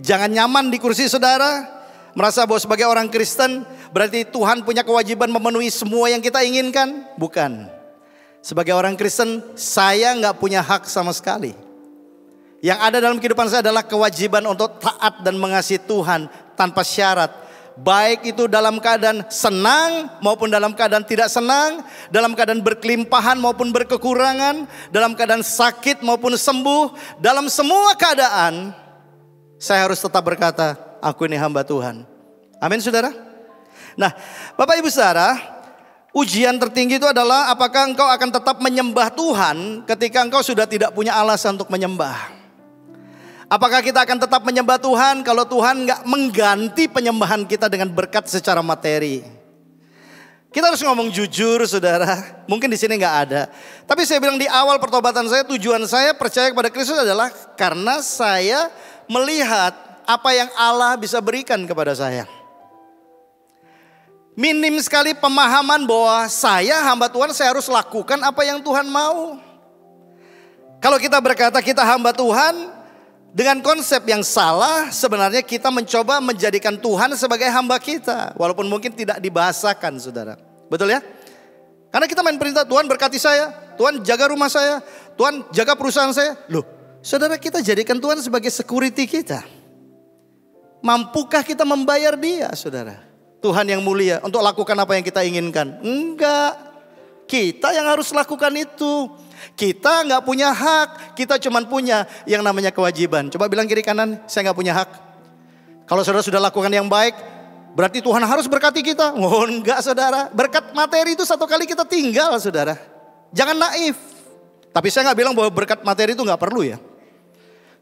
jangan nyaman di kursi saudara, merasa bahwa sebagai orang Kristen berarti Tuhan punya kewajiban memenuhi semua yang kita inginkan. Bukan. Sebagai orang Kristen saya gak punya hak sama sekali. Yang ada dalam kehidupan saya adalah kewajiban untuk taat dan mengasihi Tuhan tanpa syarat. Baik itu dalam keadaan senang maupun dalam keadaan tidak senang, dalam keadaan berkelimpahan maupun berkekurangan, dalam keadaan sakit maupun sembuh, dalam semua keadaan saya harus tetap berkata, aku ini hamba Tuhan. Amin saudara. Nah Bapak Ibu saudara, ujian tertinggi itu adalah apakah engkau akan tetap menyembah Tuhan ketika engkau sudah tidak punya alasan untuk menyembah. Apakah kita akan tetap menyembah Tuhan kalau Tuhan gak mengganti penyembahan kita dengan berkat secara materi? Kita harus ngomong jujur saudara. Mungkin di sini gak ada. Tapi saya bilang di awal pertobatan saya, tujuan saya percaya kepada Kristus adalah karena saya melihat apa yang Allah bisa berikan kepada saya. Minim sekali pemahaman bahwa saya hamba Tuhan, saya harus lakukan apa yang Tuhan mau. Kalau kita berkata kita hamba Tuhan dengan konsep yang salah, sebenarnya kita mencoba menjadikan Tuhan sebagai hamba kita. Walaupun mungkin tidak dibahasakan saudara. Betul ya? Karena kita main perintah, Tuhan berkati saya, Tuhan jaga rumah saya, Tuhan jaga perusahaan saya. Loh saudara, kita jadikan Tuhan sebagai security kita. Mampukah kita membayar dia saudara? Tuhan yang mulia untuk lakukan apa yang kita inginkan? Enggak. Kita yang harus lakukan itu. Kita nggak punya hak, kita cuma punya yang namanya kewajiban. Coba bilang kiri kanan, saya nggak punya hak. Kalau saudara sudah lakukan yang baik, berarti Tuhan harus berkati kita. Oh enggak saudara, berkat materi itu satu kali kita tinggal saudara. Jangan naif. Tapi saya nggak bilang bahwa berkat materi itu nggak perlu ya.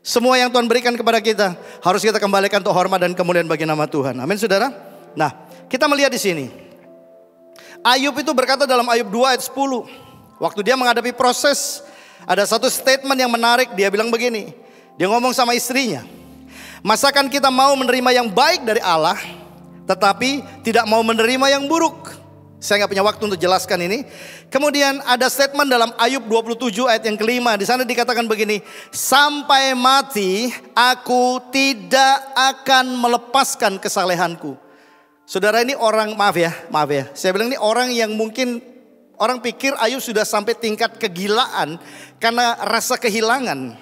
Semua yang Tuhan berikan kepada kita harus kita kembalikan untuk hormat dan kemuliaan bagi nama Tuhan. Amin saudara. Nah kita melihat di sini, Ayub itu berkata dalam Ayub 2 ayat 10. Waktu dia menghadapi proses, ada satu statement yang menarik. Dia bilang begini, dia ngomong sama istrinya, masakan kita mau menerima yang baik dari Allah, tetapi tidak mau menerima yang buruk. Saya gak punya waktu untuk jelaskan ini. Kemudian ada statement dalam Ayub 27 ayat yang kelima. Di sana dikatakan begini, sampai mati aku tidak akan melepaskan kesalehanku. Saudara ini orang, maaf ya, saya bilang ini orang yang mungkin orang pikir Ayub sudah sampai tingkat kegilaan karena rasa kehilangan.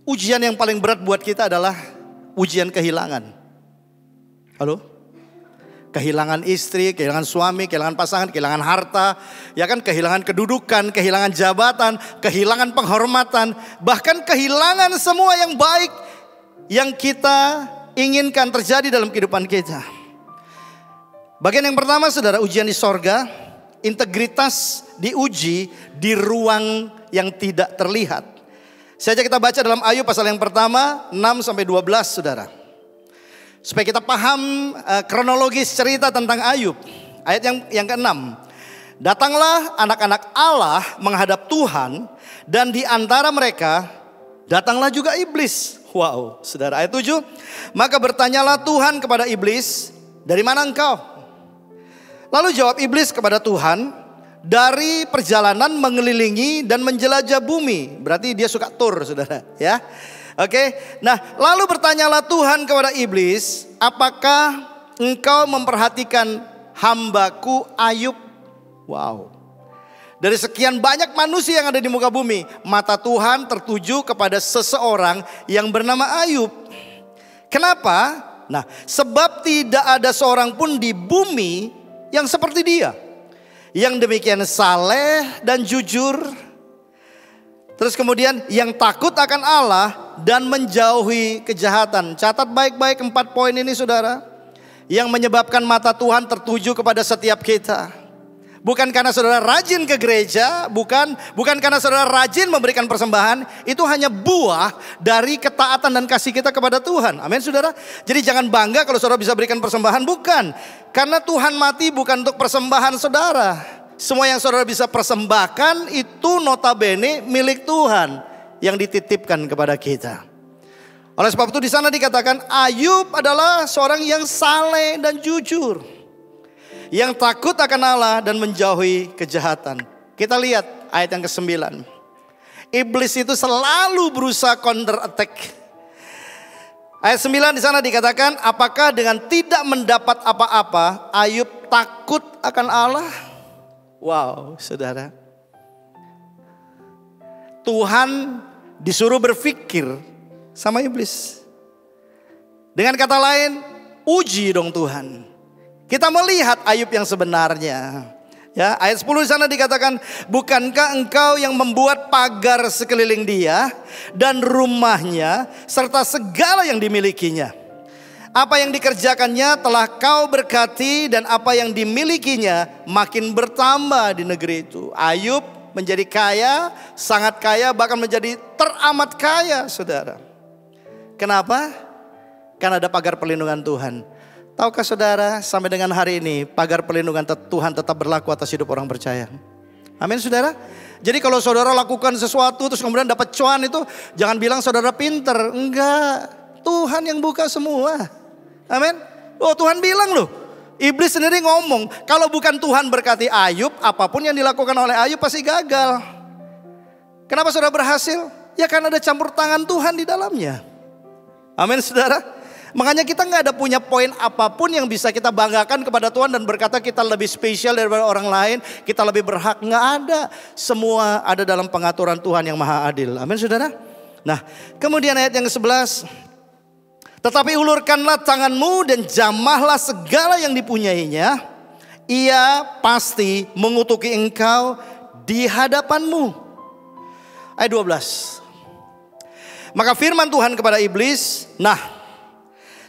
Ujian yang paling berat buat kita adalah ujian kehilangan. Halo? Kehilangan istri, kehilangan suami, kehilangan pasangan, kehilangan harta, ya kan, kehilangan kedudukan, kehilangan jabatan, kehilangan penghormatan, bahkan kehilangan semua yang baik yang kita inginkan terjadi dalam kehidupan kita. Bagian yang pertama saudara, ujian di sorga, integritas diuji di ruang yang tidak terlihat. Saya ajak kita baca dalam Ayub pasal yang pertama 6-12 saudara. Supaya kita paham kronologis cerita tentang Ayub. Ayat yang ke-6. Datanglah anak-anak Allah menghadap Tuhan, dan di antara mereka datanglah juga iblis. Wow, saudara, ayat 7. Maka bertanyalah Tuhan kepada iblis, dari mana engkau? Lalu jawab iblis kepada Tuhan, dari perjalanan mengelilingi dan menjelajah bumi. Berarti dia suka tur saudara ya. Oke. Nah lalu bertanyalah Tuhan kepada iblis, apakah engkau memperhatikan hambaku Ayub. Wow. Dari sekian banyak manusia yang ada di muka bumi, mata Tuhan tertuju kepada seseorang yang bernama Ayub. Kenapa? Nah, sebab tidak ada seorang pun di bumi yang seperti dia, yang demikian saleh dan jujur. Terus kemudian yang takut akan Allah dan menjauhi kejahatan. Catat baik-baik 4 poin ini saudara, yang menyebabkan mata Tuhan tertuju kepada setiap kita. Bukan karena saudara rajin ke gereja, bukan karena saudara rajin memberikan persembahan, itu hanya buah dari ketaatan dan kasih kita kepada Tuhan. Amin saudara. Jadi jangan bangga kalau saudara bisa berikan persembahan, bukan. Karena Tuhan mati bukan untuk persembahan saudara. Semua yang saudara bisa persembahkan itu notabene milik Tuhan yang dititipkan kepada kita. Oleh sebab itu di sana dikatakan Ayub adalah seorang yang saleh dan jujur, yang takut akan Allah dan menjauhi kejahatan. Kita lihat ayat yang ke-9. Iblis itu selalu berusaha counter attack. Ayat 9 di sana dikatakan, apakah dengan tidak mendapat apa-apa Ayub takut akan Allah? Wow, saudara. Tuhan disuruh berpikir sama iblis. Dengan kata lain, uji dong Tuhan. Kita melihat Ayub yang sebenarnya. Ya, ayat 10 di sana dikatakan, bukankah engkau yang membuat pagar sekeliling dia dan rumahnya serta segala yang dimilikinya? Apa yang dikerjakannya telah kau berkati dan apa yang dimilikinya makin bertambah di negeri itu. Ayub menjadi kaya, sangat kaya, bahkan menjadi teramat kaya, saudara. Kenapa? Karena ada pagar perlindungan Tuhan. Tahukah saudara, sampai dengan hari ini pagar perlindungan Tuhan tetap berlaku atas hidup orang percaya. Amin saudara. Jadi kalau saudara lakukan sesuatu terus kemudian dapat cuan itu, jangan bilang saudara pinter. Enggak, Tuhan yang buka semua. Amin. Oh, Tuhan bilang loh. Iblis sendiri ngomong, kalau bukan Tuhan berkati Ayub, apapun yang dilakukan oleh Ayub pasti gagal. Kenapa saudara berhasil? Ya karena ada campur tangan Tuhan di dalamnya. Amin saudara. Makanya kita nggak ada punya poin apapun yang bisa kita banggakan kepada Tuhan dan berkata kita lebih spesial daripada orang lain, kita lebih berhak. Nggak ada. Semua ada dalam pengaturan Tuhan yang maha adil. Amin saudara. Nah kemudian ayat yang ke-11. Tetapi ulurkanlah tanganmu dan jamahlah segala yang dipunyainya. Ia pasti mengutuki engkau di hadapanmu. Ayat 12. Maka firman Tuhan kepada iblis, nah,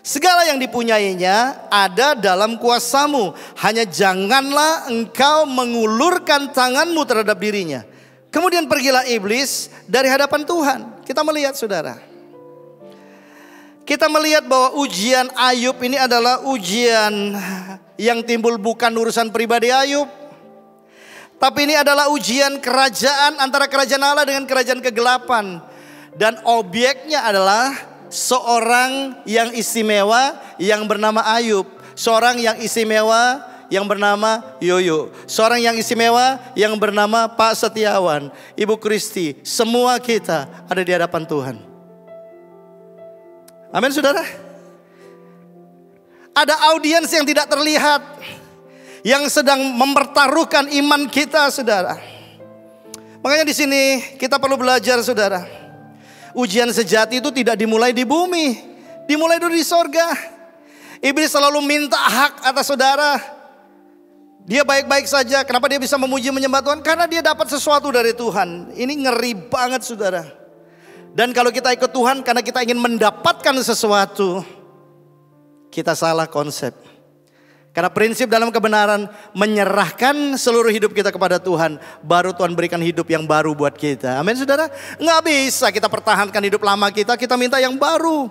segala yang dipunyainya ada dalam kuasamu. Hanya janganlah engkau mengulurkan tanganmu terhadap dirinya. Kemudian pergilah iblis dari hadapan Tuhan. Kita melihat saudara. Kita melihat bahwa ujian Ayub ini adalah ujian yang timbul bukan urusan pribadi Ayub. Tapi ini adalah ujian kerajaan antara kerajaan Allah dengan kerajaan kegelapan. Dan objeknya adalah seorang yang istimewa yang bernama Ayub. Seorang yang istimewa yang bernama Yoyo. Seorang yang istimewa yang bernama Pak Setiawan, Ibu Kristi. Semua kita ada di hadapan Tuhan. Amin saudara. Ada audiens yang tidak terlihat, yang sedang mempertaruhkan iman kita saudara. Makanya di sini kita perlu belajar saudara. Ujian sejati itu tidak dimulai di bumi, dimulai dulu di sorga. Iblis selalu minta hak atas saudara. Dia baik-baik saja. Kenapa dia bisa memuji menyembah Tuhan? Karena dia dapat sesuatu dari Tuhan. Ini ngeri banget saudara. Dan kalau kita ikut Tuhan karena kita ingin mendapatkan sesuatu, kita salah konsep. Karena prinsip dalam kebenaran menyerahkan seluruh hidup kita kepada Tuhan, baru Tuhan berikan hidup yang baru buat kita. Amin saudara. Nggak bisa kita pertahankan hidup lama kita minta yang baru.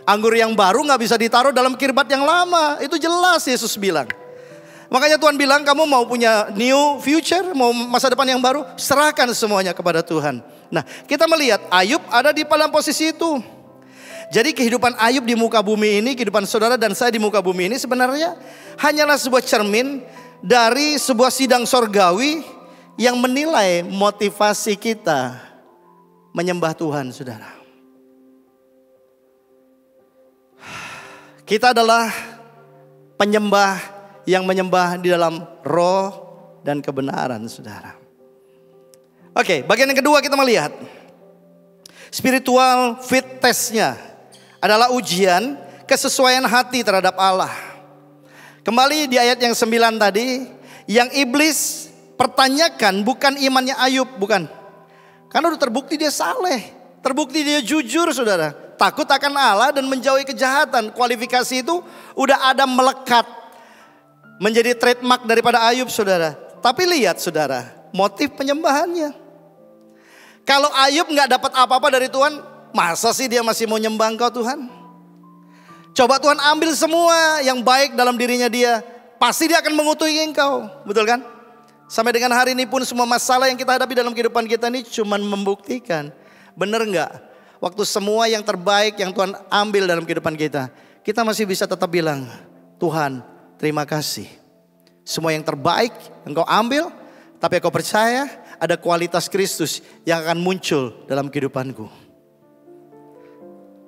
Anggur yang baru nggak bisa ditaruh dalam kirbat yang lama. Itu jelas Yesus bilang. Makanya Tuhan bilang kamu mau punya new future, mau masa depan yang baru, serahkan semuanya kepada Tuhan. Nah kita melihat Ayub ada di dalam posisi itu. Jadi kehidupan Ayub di muka bumi ini, kehidupan saudara dan saya di muka bumi ini sebenarnya hanyalah sebuah cermin dari sebuah sidang sorgawi yang menilai motivasi kita menyembah Tuhan saudara. Kita adalah penyembah yang menyembah di dalam roh dan kebenaran, saudara. Oke, bagian yang kedua kita melihat spiritual fit testnya adalah ujian kesesuaian hati terhadap Allah. Kembali di ayat yang 9 tadi, yang iblis pertanyakan bukan imannya Ayub, bukan. Karena udah terbukti dia saleh, terbukti dia jujur, saudara. Takut akan Allah dan menjauhi kejahatan. Kualifikasi itu udah ada melekat, menjadi trademark daripada Ayub, saudara. Tapi lihat, saudara, motif penyembahannya. Kalau Ayub gak dapat apa-apa dari Tuhan, masa sih dia masih mau nyembah Engkau, Tuhan? Coba Tuhan ambil semua yang baik dalam dirinya dia, pasti dia akan mengutuhi Engkau, betul kan? Sampai dengan hari ini pun semua masalah yang kita hadapi dalam kehidupan kita ini cuman membuktikan, benar gak? Waktu semua yang terbaik yang Tuhan ambil dalam kehidupan kita, kita masih bisa tetap bilang, Tuhan terima kasih. Semua yang terbaik Engkau ambil, tapi Engkau percaya ada kualitas Kristus yang akan muncul dalam kehidupanku.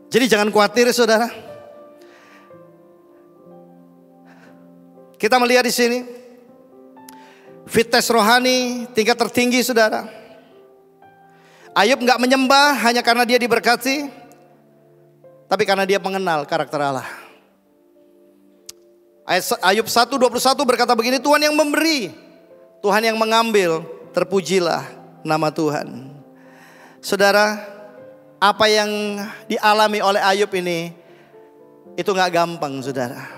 Jadi jangan khawatir, saudara. Kita melihat di sini fit test rohani tingkat tertinggi, saudara. Ayub gak menyembah hanya karena dia diberkati, tapi karena dia mengenal karakter Allah. Ayub 1:21 berkata begini, Tuhan yang memberi, Tuhan yang mengambil, terpujilah nama Tuhan. Saudara, apa yang dialami oleh Ayub ini itu gak gampang, saudara.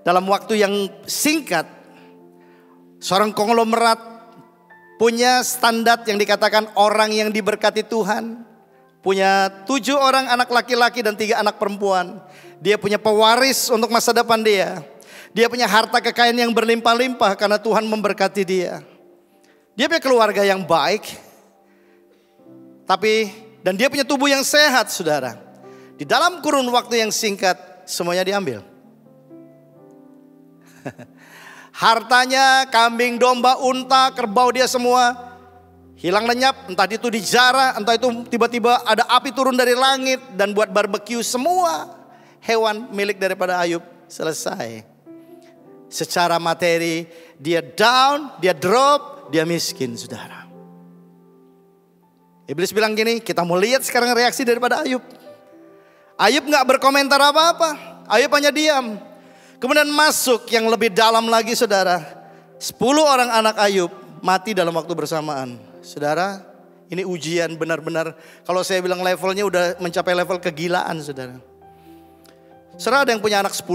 Dalam waktu yang singkat, seorang konglomerat punya standar yang dikatakan orang yang diberkati Tuhan. Punya 7 orang anak laki-laki dan 3 anak perempuan. Dia punya pewaris untuk masa depan dia. Dia punya harta kekayaan yang berlimpah-limpah karena Tuhan memberkati dia. Dia punya keluarga yang baik. Dan dia punya tubuh yang sehat, saudara. Di dalam kurun waktu yang singkat, semuanya diambil. Hartanya, kambing, domba, unta, kerbau dia semua hilang lenyap. Entah itu dijarah, entah itu tiba-tiba ada api turun dari langit dan buat barbeque. Semua hewan milik daripada Ayub selesai. Secara materi dia down, dia drop, dia miskin, saudara. Iblis bilang gini, kita mau lihat sekarang reaksi daripada Ayub. Ayub gak berkomentar apa-apa, Ayub hanya diam. Kemudian masuk yang lebih dalam lagi, saudara. 10 orang anak Ayub mati dalam waktu bersamaan. Saudara, ini ujian benar-benar. Kalau saya bilang levelnya udah mencapai level kegilaan, saudara. Saudara, ada yang punya anak 10?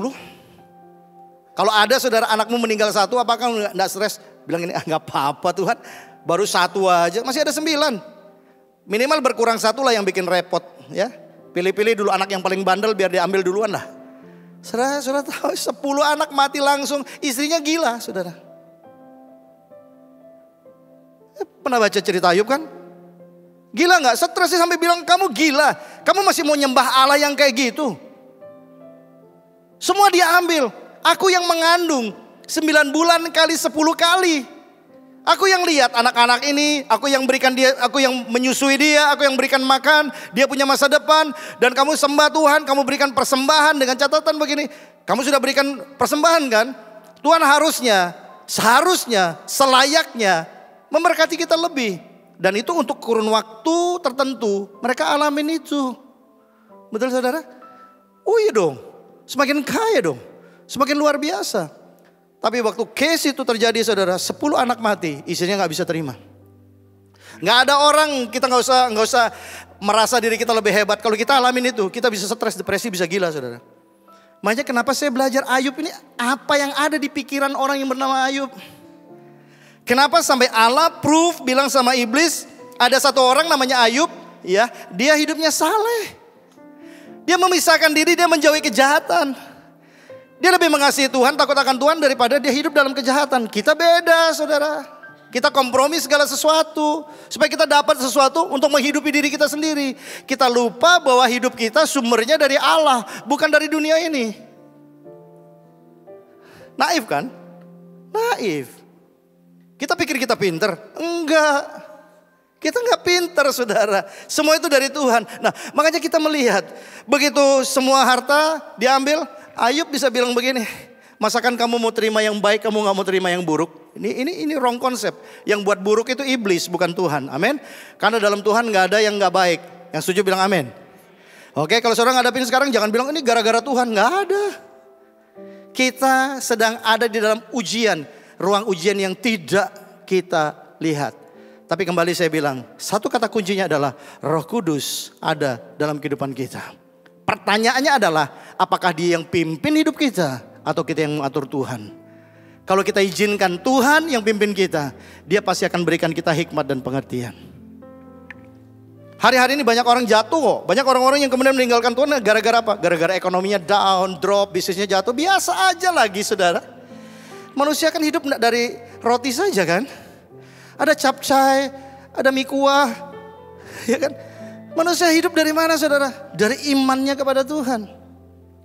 Kalau ada, saudara, anakmu meninggal 1, apakah enggak stres? Bilang ini, enggak apa-apa Tuhan, baru 1 aja, masih ada 9. Minimal berkurang 1 lah yang bikin repot, ya. Pilih-pilih dulu anak yang paling bandel biar diambil duluan lah. Saudara tahu 10 anak mati langsung, istrinya gila, saudara. Pernah baca cerita Ayub kan? Gila gak? Stresnya sampai bilang kamu gila. Kamu masih mau nyembah Allah yang kayak gitu? Semua dia ambil. Aku yang mengandung 9 bulan kali 10 kali. Aku yang lihat anak-anak ini, aku yang berikan dia, aku yang menyusui dia, aku yang berikan makan, dia punya masa depan. Dan kamu sembah Tuhan, kamu berikan persembahan dengan catatan begini. Kamu sudah berikan persembahan kan? Tuhan seharusnya, selayaknya memberkati kita lebih. Dan itu untuk kurun waktu tertentu, mereka alamin itu. Betul, saudara? Oh iya dong, semakin kaya dong, semakin luar biasa. Tapi waktu case itu terjadi, saudara, 10 anak mati, istrinya gak bisa terima. Gak ada orang, kita gak usah merasa diri kita lebih hebat. Kalau kita alamin itu, kita bisa stres, depresi, bisa gila, saudara. Makanya kenapa saya belajar Ayub ini, apa yang ada di pikiran orang yang bernama Ayub. Kenapa sampai Allah proof bilang sama iblis, ada satu orang namanya Ayub, ya, dia hidupnya saleh. Dia memisahkan diri, dia menjauhi kejahatan. Dia lebih mengasihi Tuhan, takut akan Tuhan daripada dia hidup dalam kejahatan. Kita beda, saudara. Kita kompromi segala sesuatu supaya kita dapat sesuatu untuk menghidupi diri kita sendiri. Kita lupa bahwa hidup kita sumbernya dari Allah, bukan dari dunia ini. Naif kan? Naif. Kita pikir kita pinter? Enggak. Kita enggak pinter, saudara. Semua itu dari Tuhan. Nah, makanya kita melihat begitu semua harta diambil, Ayub bisa bilang begini, Masakan kamu mau terima yang baik, kamu gak mau terima yang buruk? Ini wrong konsep. Yang buat buruk itu iblis, bukan Tuhan. Amin. Karena dalam Tuhan gak ada yang gak baik. Yang setuju bilang amin. Oke, kalau saudara ngadapin sekarang jangan bilang ini gara-gara Tuhan. Gak ada. Kita sedang ada di dalam ujian. Ruang ujian yang tidak kita lihat. Tapi kembali saya bilang, satu kata kuncinya adalah Roh Kudus ada dalam kehidupan kita. Pertanyaannya adalah, apakah dia yang pimpin hidup kita atau kita yang mengatur Tuhan? Kalau kita izinkan Tuhan yang pimpin kita, dia pasti akan berikan kita hikmat dan pengertian. Hari-hari ini banyak orang jatuh kok. Banyak orang-orang yang kemudian meninggalkan Tuhan gara-gara apa? Gara-gara ekonominya down, drop, bisnisnya jatuh. Biasa aja lagi saudara. Manusia kan hidup dari roti saja kan. Ada capcay, ada mie kuah, ya kan? Manusia hidup dari mana saudara? Dari imannya kepada Tuhan.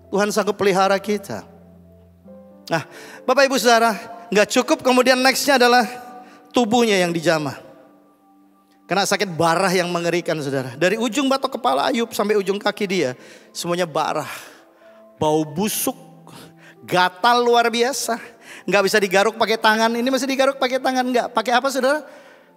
Tuhan sanggup pelihara kita. Nah, Bapak Ibu Saudara, nggak cukup kemudian nextnya adalah tubuhnya yang dijamah. Kena sakit barah yang mengerikan saudara. Dari ujung batok kepala Ayub sampai ujung kaki dia, semuanya barah, bau busuk, gatal luar biasa. Nggak bisa digaruk pakai tangan. Ini masih digaruk pakai tangan nggak? Pakai apa saudara?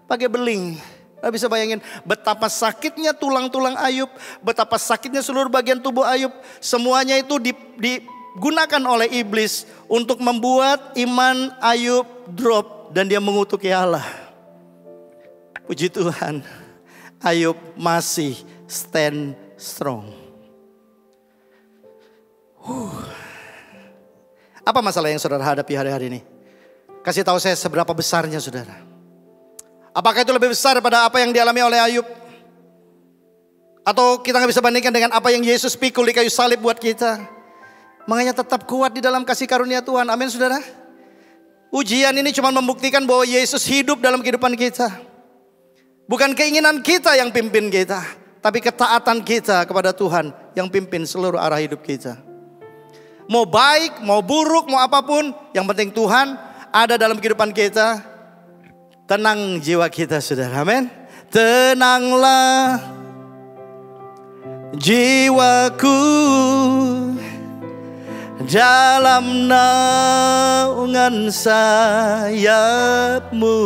Pakai beling. Nggak bisa bayangin betapa sakitnya tulang-tulang Ayub, betapa sakitnya seluruh bagian tubuh Ayub. Semuanya itu digunakan oleh iblis untuk membuat iman Ayub drop dan dia mengutuki Allah. Puji Tuhan, Ayub masih stand strong. Apa masalah yang saudara hadapi hari-hari ini? Kasih tahu saya seberapa besarnya saudara. Apakah itu lebih besar daripada apa yang dialami oleh Ayub? Atau kita gak bisa bandingkan dengan apa yang Yesus pikul di kayu salib buat kita? Makanya tetap kuat di dalam kasih karunia Tuhan. Amin saudara. Ujian ini cuma membuktikan bahwa Yesus hidup dalam kehidupan kita. Bukan keinginan kita yang pimpin kita, tapi ketaatan kita kepada Tuhan yang pimpin seluruh arah hidup kita. Mau baik, mau buruk, mau apapun, yang penting Tuhan ada dalam kehidupan kita. Tenang jiwa kita saudara, amin. Tenanglah jiwaku dalam naungan sayap-Mu,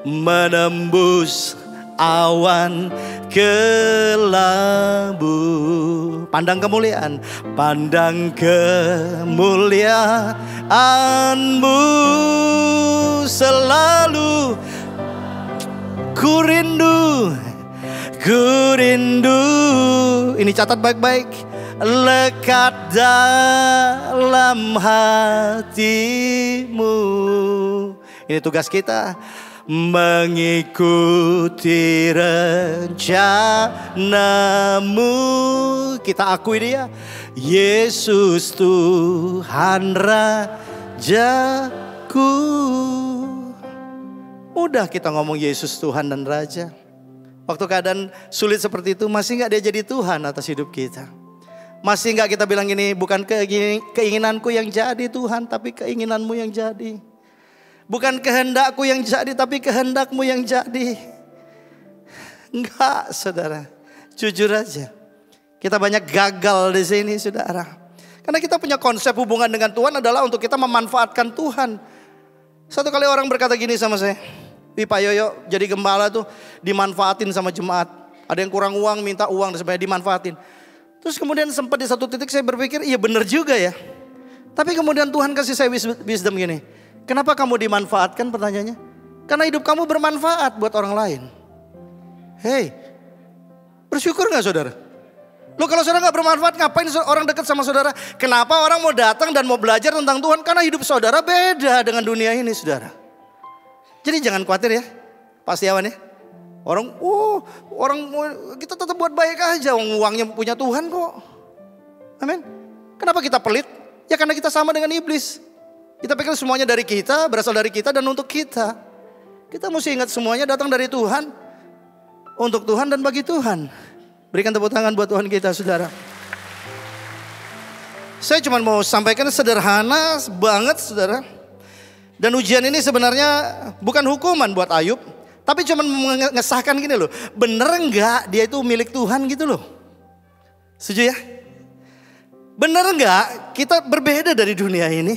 menembus awan kelabu. Pandang kemuliaan, pandang kemuliaan-Mu selalu. Ku rindu. Ini catat baik-baik. Lekat dalam hati-Mu. Ini tugas kita. Mengikuti rencana-Mu. Kita akui dia, Yesus Tuhan Rajaku. Mudah kita ngomong Yesus Tuhan dan Raja. Waktu keadaan sulit seperti itu, masih gak dia jadi Tuhan atas hidup kita? Masih gak kita bilang gini, bukan keinginanku yang jadi Tuhan, tapi keinginan-Mu yang jadi. Bukan kehendakku yang jadi, tapi kehendak-Mu yang jadi. Enggak saudara, jujur aja. Kita banyak gagal di sini saudara. Karena kita punya konsep hubungan dengan Tuhan adalah untuk kita memanfaatkan Tuhan. Satu kali orang berkata gini sama saya, Pak Yoyo jadi gembala tuh dimanfaatin sama jemaat. Ada yang kurang uang minta uang supaya dimanfaatin. Terus kemudian sempat di satu titik saya berpikir, iya benar juga ya. Tapi kemudian Tuhan kasih saya wisdom gini. Kenapa kamu dimanfaatkan pertanyaannya? Karena hidup kamu bermanfaat buat orang lain. Hei, bersyukur gak saudara? Loh kalau saudara gak bermanfaat, ngapain orang dekat sama saudara? Kenapa orang mau datang dan mau belajar tentang Tuhan? Karena hidup saudara beda dengan dunia ini saudara. Jadi jangan khawatir ya, Pak Setiawan ya. Orang kita tetap buat baik aja, uangnya punya Tuhan kok. Amin. Kenapa kita pelit? Ya karena kita sama dengan iblis. Kita pikir semuanya dari kita, berasal dari kita dan untuk kita. Kita mesti ingat semuanya datang dari Tuhan, untuk Tuhan dan bagi Tuhan. Berikan tepuk tangan buat Tuhan kita saudara. Saya cuma mau sampaikan sederhana banget saudara. Dan ujian ini sebenarnya bukan hukuman buat Ayub, tapi cuma mengesahkan gini loh. Bener enggak dia itu milik Tuhan gitu loh. Setuju ya? Bener nggak kita berbeda dari dunia ini?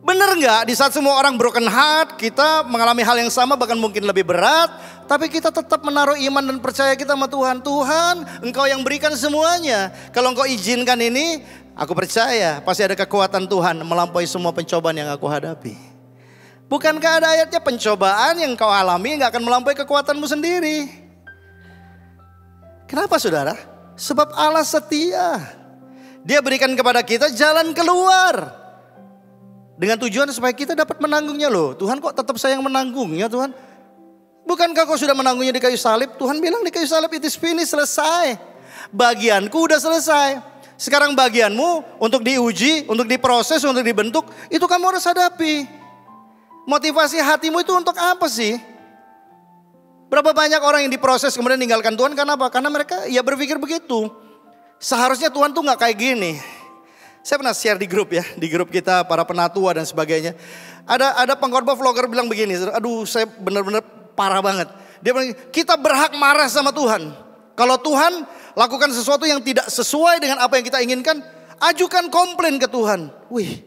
Bener nggak di saat semua orang broken heart, kita mengalami hal yang sama bahkan mungkin lebih berat, tapi kita tetap menaruh iman dan percaya kita sama Tuhan. Tuhan, Engkau yang berikan semuanya. Kalau Engkau izinkan ini, aku percaya pasti ada kekuatan Tuhan melampaui semua pencobaan yang aku hadapi. Bukankah ada ayatnya, pencobaan yang kau alami nggak akan melampaui kekuatanmu sendiri? Kenapa saudara? Sebab Allah setia. Dia berikan kepada kita jalan keluar. Dengan tujuan supaya kita dapat menanggungnya loh. Tuhan kok tetap sayang menanggungnya Tuhan? Bukankah kau sudah menanggungnya di kayu salib? Tuhan bilang di kayu salib it is finished, selesai. Bagianku udah selesai. Sekarang bagianmu untuk diuji, untuk diproses, untuk dibentuk. Itu kamu harus hadapi. Motivasi hatimu itu untuk apa sih? Berapa banyak orang yang diproses kemudian meninggalkan Tuhan karena apa? Karena mereka ya berpikir begitu. Seharusnya Tuhan tuh gak kayak gini. Saya pernah share di grup ya, di grup kita para penatua dan sebagainya. Ada pengkhotbah vlogger bilang begini, aduh saya benar-benar parah banget. Dia bilang, kita berhak marah sama Tuhan. Kalau Tuhan lakukan sesuatu yang tidak sesuai dengan apa yang kita inginkan, ajukan komplain ke Tuhan. Wih,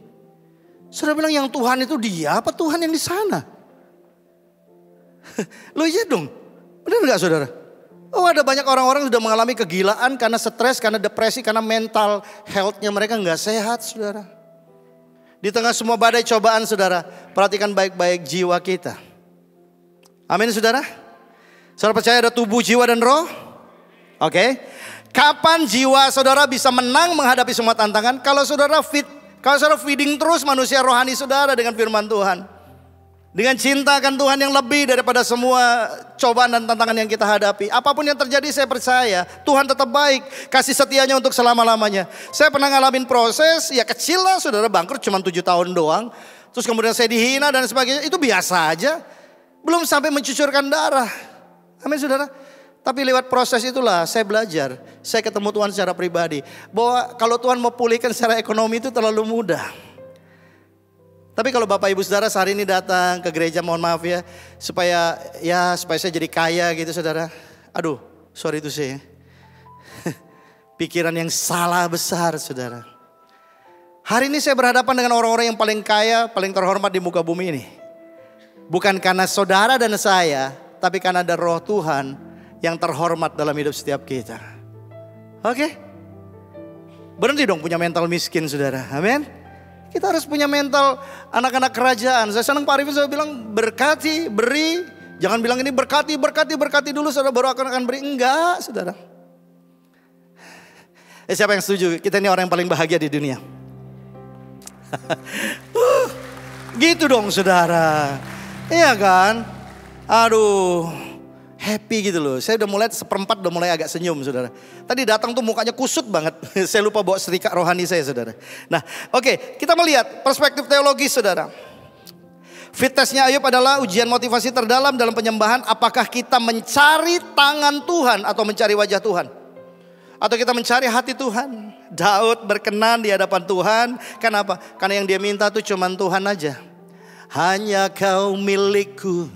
saudara bilang yang Tuhan itu dia apa Tuhan yang di sana? Loh iya dong, benar gak saudara? Oh ada banyak orang-orang sudah mengalami kegilaan karena stres, karena depresi, karena mental health-nya mereka nggak sehat saudara. Di tengah semua badai cobaan saudara, perhatikan baik-baik jiwa kita. Amin saudara. Saudara percaya ada tubuh, jiwa dan roh? Oke. Kapan jiwa saudara bisa menang menghadapi semua tantangan? Kalau saudara feeding terus manusia rohani saudara dengan firman Tuhan. Dengan cinta akan Tuhan yang lebih daripada semua cobaan dan tantangan yang kita hadapi. Apapun yang terjadi saya percaya Tuhan tetap baik. Kasih setianya untuk selama-lamanya. Saya pernah ngalamin proses, ya kecil lah saudara, bangkrut cuma 7 tahun doang. Terus kemudian saya dihina dan sebagainya, itu biasa aja. Belum sampai mencucurkan darah. Amin saudara. Tapi lewat proses itulah saya belajar. Saya ketemu Tuhan secara pribadi. Bahwa kalau Tuhan mau pulihkan secara ekonomi itu terlalu mudah. Tapi kalau Bapak Ibu Saudara sehari ini datang ke gereja, mohon maaf ya, supaya saya jadi kaya gitu saudara. Aduh, sorry itu sih. Pikiran yang salah besar saudara. Hari ini saya berhadapan dengan orang-orang yang paling kaya, paling terhormat di muka bumi ini. Bukan karena saudara dan saya, tapi karena ada roh Tuhan yang terhormat dalam hidup setiap kita. Oke? Berhenti dong punya mental miskin saudara, amin. Kita harus punya mental anak-anak kerajaan. Saya senang Pak Arifin saya bilang berkati, beri. Jangan bilang ini berkati dulu saudara baru akan beri. Enggak saudara. Siapa yang setuju? Kita ini orang yang paling bahagia di dunia. Gitu dong saudara. Iya kan? Aduh. Happy gitu loh. Saya udah mulai seperempat udah mulai agak senyum saudara. Tadi datang tuh mukanya kusut banget. Saya lupa bawa setrika rohani saya saudara. Nah oke, kita melihat perspektif teologis saudara. Fit testnya Ayub adalah ujian motivasi terdalam dalam penyembahan. Apakah kita mencari tangan Tuhan atau mencari wajah Tuhan? Atau kita mencari hati Tuhan? Daud berkenan di hadapan Tuhan. Kenapa? Karena yang dia minta tuh cuman Tuhan aja. Hanya kau milikku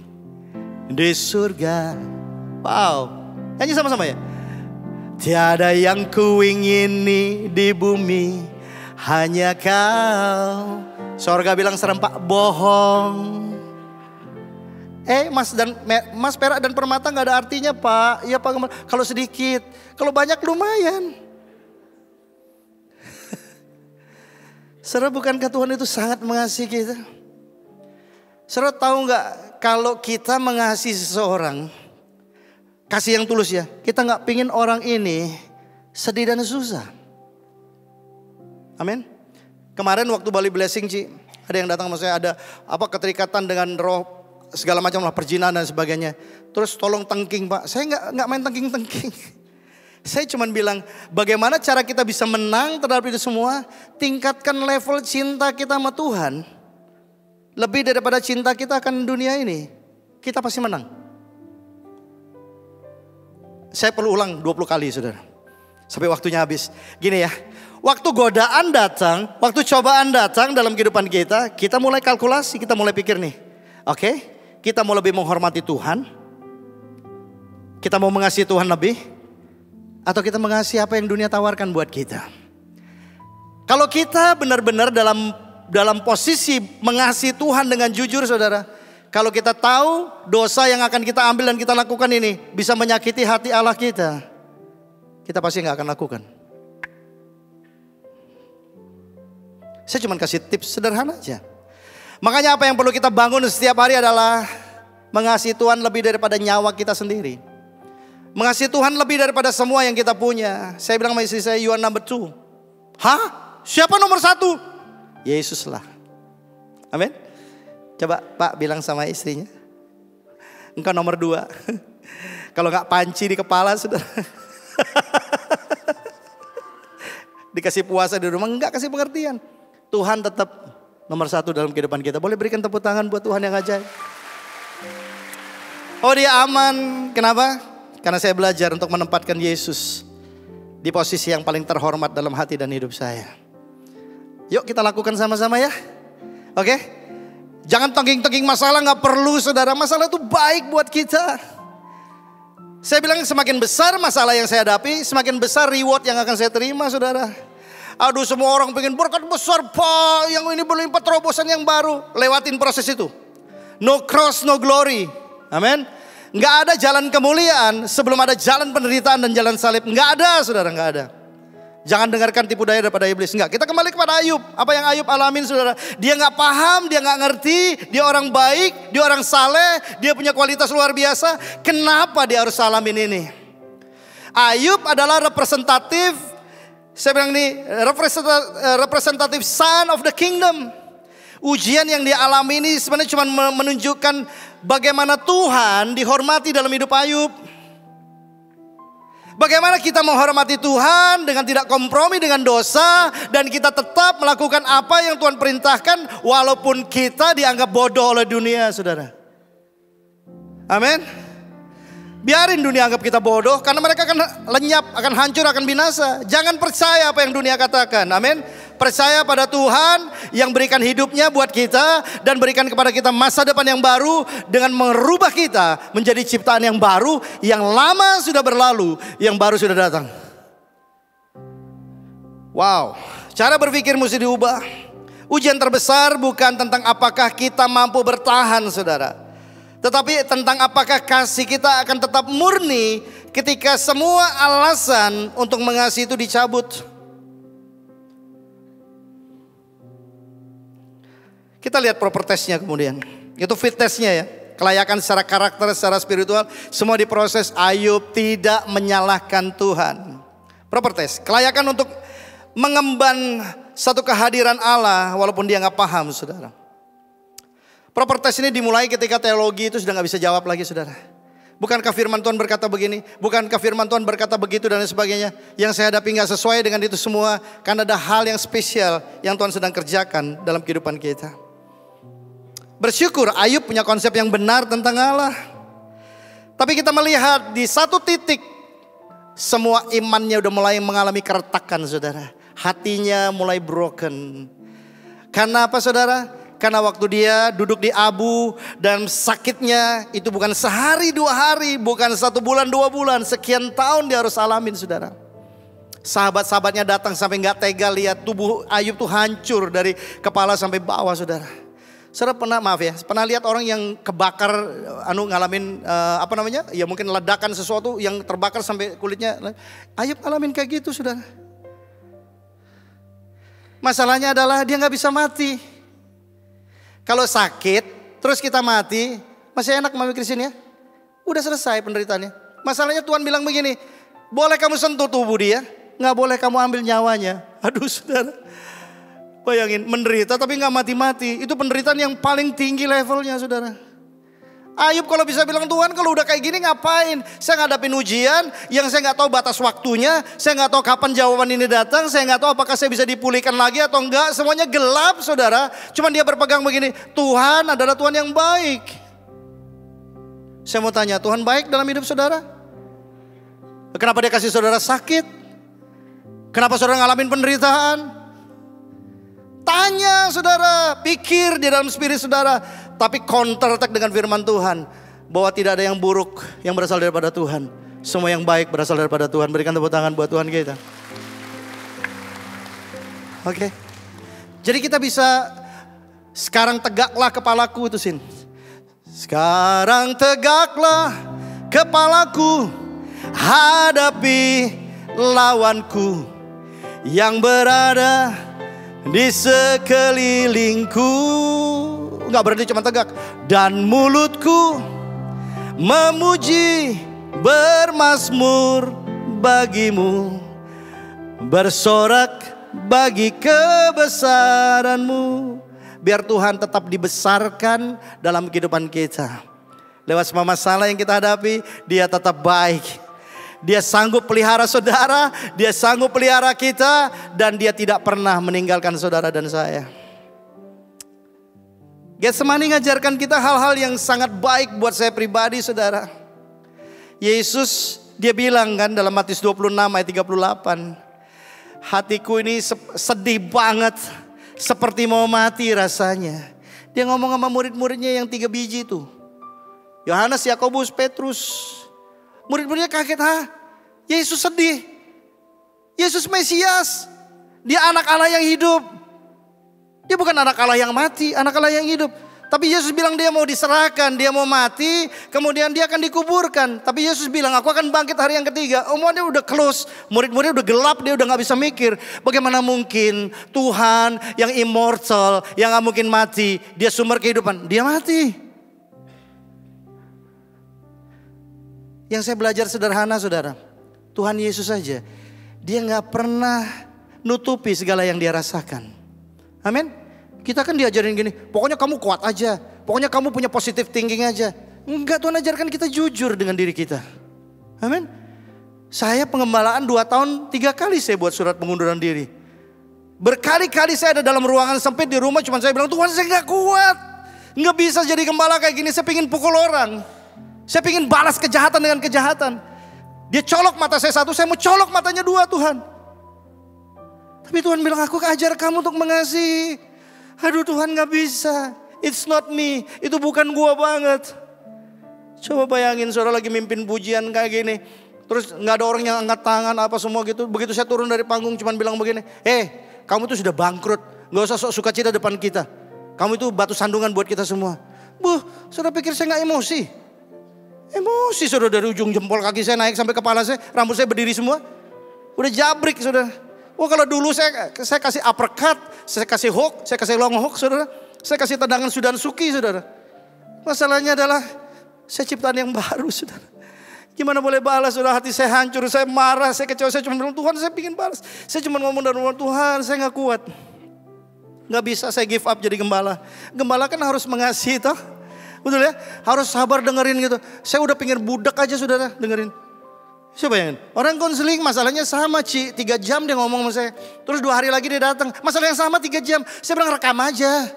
di surga. Wow, nyanyi sama-sama ya. Tiada yang kuingini di bumi, hanya kau. Sorga bilang serempak bohong. Mas perak dan permata gak ada artinya Pak. Iya Pak, kalau sedikit, kalau banyak lumayan. Saudara, bukankah Tuhan itu sangat mengasihi kita? Saudara tahu gak, kalau kita mengasihi seseorang, kasih yang tulus ya, kita gak pingin orang ini sedih dan susah. Amin. Kemarin waktu Bali Blessing Ci, ada yang datang sama saya, ada keterikatan dengan roh segala macam lah, perjinan dan sebagainya. Terus tolong tengking Pak, saya gak main tengking-tengking. Saya cuma bilang bagaimana cara kita bisa menang terhadap itu semua. Tingkatkan level cinta kita sama Tuhan. Lebih daripada cinta kita akan dunia ini. Kita pasti menang. Saya perlu ulang 20 kali saudara. Sampai waktunya habis. Gini ya. Waktu godaan datang, waktu cobaan datang dalam kehidupan kita mulai kalkulasi, kita mulai pikir nih. Oke, kita mau lebih menghormati Tuhan. Kita mau mengasihi Tuhan lebih. Atau kita mengasihi apa yang dunia tawarkan buat kita. Kalau kita benar-benar dalam posisi mengasihi Tuhan dengan jujur saudara. Kalau kita tahu dosa yang akan kita ambil dan kita lakukan ini bisa menyakiti hati Allah kita. Kita pasti gak akan lakukan. Saya cuma kasih tips sederhana aja. Makanya apa yang perlu kita bangun setiap hari adalah mengasihi Tuhan lebih daripada nyawa kita sendiri. Mengasihi Tuhan lebih daripada semua yang kita punya. Saya bilang sama istri saya, you are number 2. Hah? Siapa nomor 1? Yesus lah. Amin. Coba Pak bilang sama istrinya, engkau nomor 2. Kalau gak panci di kepala saudara. Dikasih puasa di rumah, enggak kasih pengertian. Tuhan tetap nomor 1 dalam kehidupan kita. Boleh berikan tepuk tangan buat Tuhan yang ajaib. Oh dia aman, kenapa? Karena saya belajar untuk menempatkan Yesus di posisi yang paling terhormat dalam hati dan hidup saya. Yuk kita lakukan sama-sama ya. Oke? Jangan tongking-tongking masalah, gak perlu saudara. Masalah itu baik buat kita. Saya bilang semakin besar masalah yang saya hadapi, semakin besar reward yang akan saya terima saudara. Aduh semua orang pengen berkat besar Pak, yang ini berlimpah terobosan yang baru. Lewatin proses itu. No cross, no glory. Amin. Gak ada jalan kemuliaan sebelum ada jalan penderitaan dan jalan salib. Gak ada saudara, gak ada. Jangan dengarkan tipu daya daripada iblis. Enggak, kita kembali kepada Ayub. Apa yang Ayub alamin saudara? Dia gak paham, dia gak ngerti. Dia orang baik, dia orang saleh. Dia punya kualitas luar biasa. Kenapa dia harus alamin ini? Ayub adalah representatif, saya bilang ini representatif son of the kingdom. Ujian yang dia alami ini sebenarnya cuma menunjukkan bagaimana Tuhan dihormati dalam hidup Ayub. Bagaimana kita menghormati Tuhan dengan tidak kompromi dengan dosa. Dan kita tetap melakukan apa yang Tuhan perintahkan walaupun kita dianggap bodoh oleh dunia saudara. Amin. Biarin dunia anggap kita bodoh karena mereka akan lenyap, akan hancur, akan binasa. Jangan percaya apa yang dunia katakan. Amin. Percaya pada Tuhan yang berikan hidupnya buat kita dan berikan kepada kita masa depan yang baru dengan merubah kita menjadi ciptaan yang baru. Yang lama sudah berlalu, yang baru sudah datang. Wow, cara berpikir mesti diubah. Ujian terbesar bukan tentang apakah kita mampu bertahan saudara, tetapi tentang apakah kasih kita akan tetap murni ketika semua alasan untuk mengasihi itu dicabut. Kita lihat proper testnya kemudian. Itu fit testnya ya. Kelayakan secara karakter, secara spiritual. Semua diproses. Ayub tidak menyalahkan Tuhan. Proper test. Kelayakan untuk mengemban satu kehadiran Allah walaupun dia gak paham saudara. Proper test ini dimulai ketika teologi itu sudah gak bisa jawab lagi saudara. Bukankah firman Tuhan berkata begini? Bukankah firman Tuhan berkata begitu dan lain sebagainya? Yang saya hadapi gak sesuai dengan itu semua. Karena ada hal yang spesial yang Tuhan sedang kerjakan dalam kehidupan kita. Bersyukur Ayub punya konsep yang benar tentang Allah. Tapi kita melihat di satu titik semua imannya udah mulai mengalami keretakan saudara. Hatinya mulai broken. Karena apa saudara? Karena waktu dia duduk di abu dan sakitnya itu bukan sehari 2 hari, bukan 1 bulan 2 bulan, sekian tahun dia harus alamin saudara. Sahabat-sahabatnya datang sampai gak tega lihat tubuh Ayub tuh hancur dari kepala sampai bawah saudara. Saudara pernah lihat orang yang kebakar, ngalamin ya mungkin ledakan sesuatu yang terbakar sampai kulitnya. Ayub alamin kayak gitu saudara. Masalahnya adalah dia gak bisa mati. Kalau sakit terus kita mati, masih enak mami Kristen ya. Udah selesai penderitaannya. Masalahnya Tuhan bilang begini, boleh kamu sentuh tubuh dia, gak boleh kamu ambil nyawanya. Aduh saudara. Bayangin menderita tapi gak mati-mati. Itu penderitaan yang paling tinggi levelnya saudara. Ayub kalau bisa bilang Tuhan kalau udah kayak gini ngapain? Saya ngadapin ujian yang saya gak tahu batas waktunya. Saya gak tahu kapan jawaban ini datang. Saya gak tahu apakah saya bisa dipulihkan lagi atau enggak. Semuanya gelap saudara. Cuman dia berpegang begini, Tuhan adalah Tuhan yang baik. Saya mau tanya, Tuhan baik dalam hidup saudara? Kenapa dia kasih saudara sakit? Kenapa saudara ngalamin penderitaan? Tanya saudara, pikir di dalam spirit saudara. Tapi counter attack dengan firman Tuhan. Bahwa tidak ada yang buruk yang berasal daripada Tuhan. Semua yang baik berasal daripada Tuhan. Berikan tepuk tangan buat Tuhan kita. Oke. Jadi kita bisa, sekarang tegaklah kepalaku itu Sin. Sekarang tegaklah kepalaku, hadapi lawanku yang berada di sekelilingku. Enggak berarti cuma tegak. Dan mulutku memuji, bermazmur bagimu, bersorak bagi kebesaranmu. Biar Tuhan tetap dibesarkan dalam kehidupan kita. Lewat semua masalah yang kita hadapi, Dia tetap baik. Dia sanggup pelihara saudara, Dia sanggup pelihara kita, dan Dia tidak pernah meninggalkan saudara dan saya. Getsemani ngajarkan kita hal-hal yang sangat baik buat saya pribadi, saudara. Yesus, Dia bilang kan dalam Matius 26 ayat 38, hatiku ini sedih banget, seperti mau mati rasanya. Dia ngomong sama murid-muridnya yang 3 biji itu. Yohanes, Yakobus, Petrus. Murid-muridnya kaget, Yesus sedih. Yesus Mesias. Dia anak Allah yang hidup. Dia bukan anak Allah yang mati, anak Allah yang hidup. Tapi Yesus bilang dia mau diserahkan, dia mau mati, kemudian dia akan dikuburkan. Tapi Yesus bilang, aku akan bangkit hari yang ketiga. Omongannya udah close, murid-muridnya udah gelap, dia udah gak bisa mikir. Bagaimana mungkin Tuhan yang immortal, yang gak mungkin mati, dia sumber kehidupan, dia mati. Yang saya belajar sederhana saudara, Tuhan Yesus saja, Dia gak pernah nutupi segala yang Dia rasakan. Amin. Kita kan diajarin gini, pokoknya kamu kuat aja, pokoknya kamu punya positive thinking aja. Enggak, Tuhan ajarkan kita jujur dengan diri kita. Amin. Saya pengembalaan 2 tahun 3 kali saya buat surat pengunduran diri. Berkali-kali saya ada dalam ruangan sempit di rumah, cuma saya bilang, Tuhan saya gak kuat, gak bisa jadi gembala kayak gini, saya pengen pukul orang. Saya pengen balas kejahatan dengan kejahatan. Dia colok mata saya 1, saya mau colok matanya 2 Tuhan. Tapi Tuhan bilang, aku ajar kamu untuk mengasihi. Aduh Tuhan gak bisa. It's not me. Itu bukan gua banget. Coba bayangin saudara lagi mimpin pujian kayak gini. Terus gak ada orang yang angkat tangan apa semua gitu. Begitu saya turun dari panggung cuman bilang begini. Kamu tuh sudah bangkrut. Gak usah sok sukacita depan kita. Kamu itu batu sandungan buat kita semua. Saudara pikir saya gak emosi? Emosi saudara, dari ujung jempol kaki saya naik sampai kepala saya. Rambut saya berdiri semua. Udah jabrik saudara. Kalau dulu saya kasih uppercut, saya kasih hook, saya kasih long hook saudara. Saya kasih tendangan Sudan Suki saudara. Masalahnya adalah saya ciptaan yang baru saudara. Gimana boleh balas saudara, hati saya hancur, saya marah, saya kecewa, saya cuma bilang Tuhan saya ingin balas. Saya cuma ngomong dari rumah Tuhan, saya gak kuat. Gak bisa saya give up jadi gembala. Gembala kan harus mengasihi toh. Betul ya, harus sabar dengerin gitu. Saya udah pengen budak aja saudara dengerin. Saya bayangin, orang konseling masalahnya sama Ci, 3 jam dia ngomong sama saya. Terus 2 hari lagi dia datang, masalah yang sama 3 jam. Saya bilang rekam aja.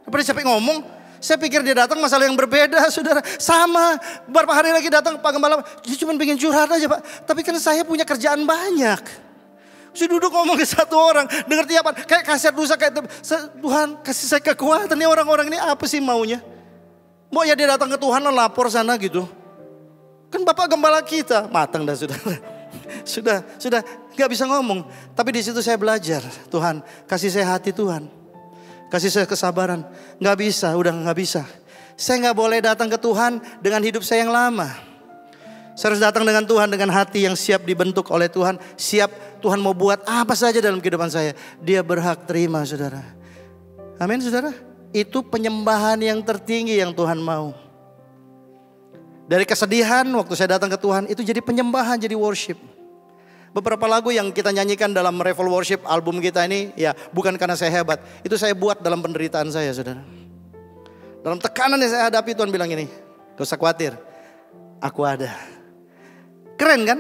Daripada capek ngomong, saya pikir dia datang masalah yang berbeda saudara. Sama, beberapa hari lagi datang Pak Gembala, dia cuma pengen curhat aja Pak. Tapi kan saya punya kerjaan banyak. Saya duduk ngomong ke 1 orang, dengar tiapan, kayak kasihat dosa kayak Tuhan kasih saya kekuatan nih orang-orang ini apa sih maunya. Mau ya dia datang ke Tuhan lapor sana gitu. Kan Bapak Gembala kita, matang dah saudara. Sudah gak bisa ngomong. Tapi di situ saya belajar, Tuhan kasih saya hati Tuhan. Kasih saya kesabaran. Gak bisa, udah gak bisa. Saya gak boleh datang ke Tuhan dengan hidup saya yang lama. Saya harus datang dengan Tuhan dengan hati yang siap dibentuk oleh Tuhan. Siap Tuhan mau buat apa saja dalam kehidupan saya. Dia berhak terima saudara. Amin saudara. Itu penyembahan yang tertinggi yang Tuhan mau. Dari kesedihan waktu saya datang ke Tuhan itu jadi penyembahan, jadi worship. Beberapa lagu yang kita nyanyikan dalam Revel Worship album kita ini ya bukan karena saya hebat. Itu saya buat dalam penderitaan saya saudara. Dalam tekanan yang saya hadapi Tuhan bilang ini, gak usah khawatir, aku ada. Keren kan?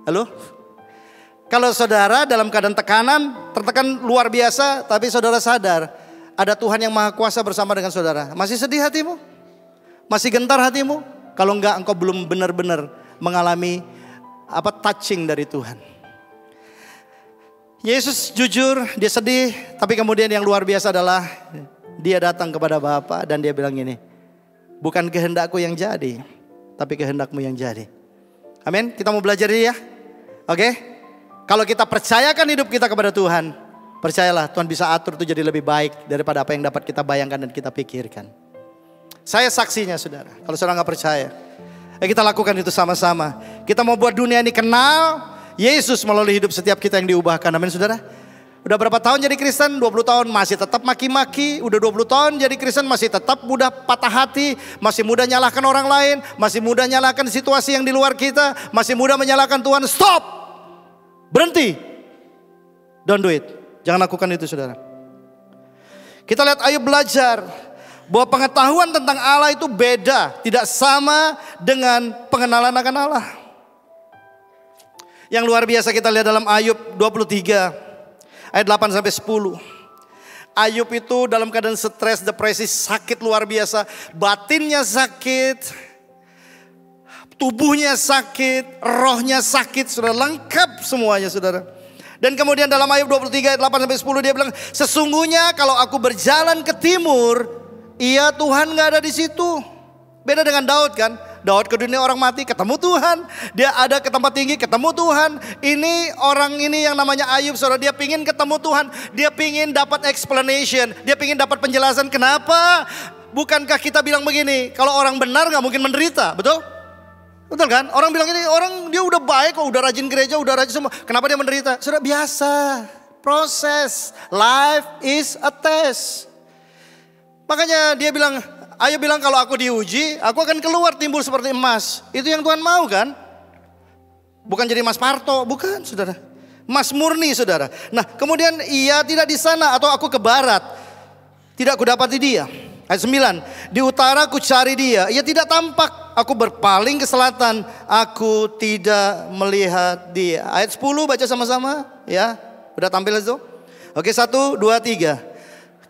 Halo? Kalau saudara dalam keadaan tekanan, tertekan luar biasa, tapi saudara sadar ada Tuhan yang Maha Kuasa bersama dengan saudara. Masih sedih hatimu? Masih gentar hatimu? Kalau enggak engkau belum benar-benar mengalami touching dari Tuhan. Yesus jujur, dia sedih, tapi kemudian yang luar biasa adalah dia datang kepada Bapa dan dia bilang gini, bukan kehendakku yang jadi, tapi kehendakmu yang jadi. Amin. Kita mau belajar ini ya. Oke. Kalau kita percayakan hidup kita kepada Tuhan, percayalah Tuhan bisa atur itu jadi lebih baik daripada apa yang dapat kita bayangkan dan kita pikirkan. Saya saksinya saudara. Kalau saudara nggak percaya, kita lakukan itu sama-sama. Kita mau buat dunia ini kenal Yesus melalui hidup setiap kita yang diubahkan. Amin saudara. Udah berapa tahun jadi Kristen? 20 tahun masih tetap maki-maki. Udah 20 tahun jadi Kristen masih tetap mudah patah hati. Masih mudah nyalahkan orang lain. Masih mudah nyalahkan situasi yang di luar kita. Masih mudah menyalahkan Tuhan. Stop! Berhenti. Don't do it. Jangan lakukan itu saudara. Kita lihat Ayub belajar bahwa pengetahuan tentang Allah itu beda. Tidak sama dengan pengenalan akan Allah. Yang luar biasa kita lihat dalam Ayub 23. Ayat 8 sampai 10. Ayub itu dalam keadaan stres, depresi, sakit luar biasa. Batinnya sakit, tubuhnya sakit, rohnya sakit. Sudah lengkap semuanya saudara. Dan kemudian dalam Ayub 23 ayat 8 sampai 10 dia bilang, sesungguhnya kalau aku berjalan ke timur, iya Tuhan gak ada di situ. Beda dengan Daud kan. Daud ke dunia orang mati ketemu Tuhan. Dia ada ke tempat tinggi ketemu Tuhan. Ini orang ini yang namanya Ayub saudara. Dia pingin ketemu Tuhan. Dia pingin dapat explanation. Dia pingin dapat penjelasan kenapa. Bukankah kita bilang begini, kalau orang benar gak mungkin menderita, betul? Betul kan? Orang bilang ini, orang dia udah baik kok, udah rajin gereja, udah rajin semua. Kenapa dia menderita? Saudara biasa. Proses. Life is a test. Makanya dia bilang, Ayub bilang kalau aku diuji, aku akan keluar timbul seperti emas. Itu yang Tuhan mau kan? Bukan jadi emas Parto, bukan saudara. Emas murni saudara. Nah kemudian ia tidak di sana atau aku ke barat. Tidak aku dapati dia. Ayat 9. Di utara aku cari dia. Ia tidak tampak. Aku berpaling ke selatan. Aku tidak melihat dia. Ayat 10 baca sama-sama. Ya, udah tampil itu? Oke 1, 2, 3.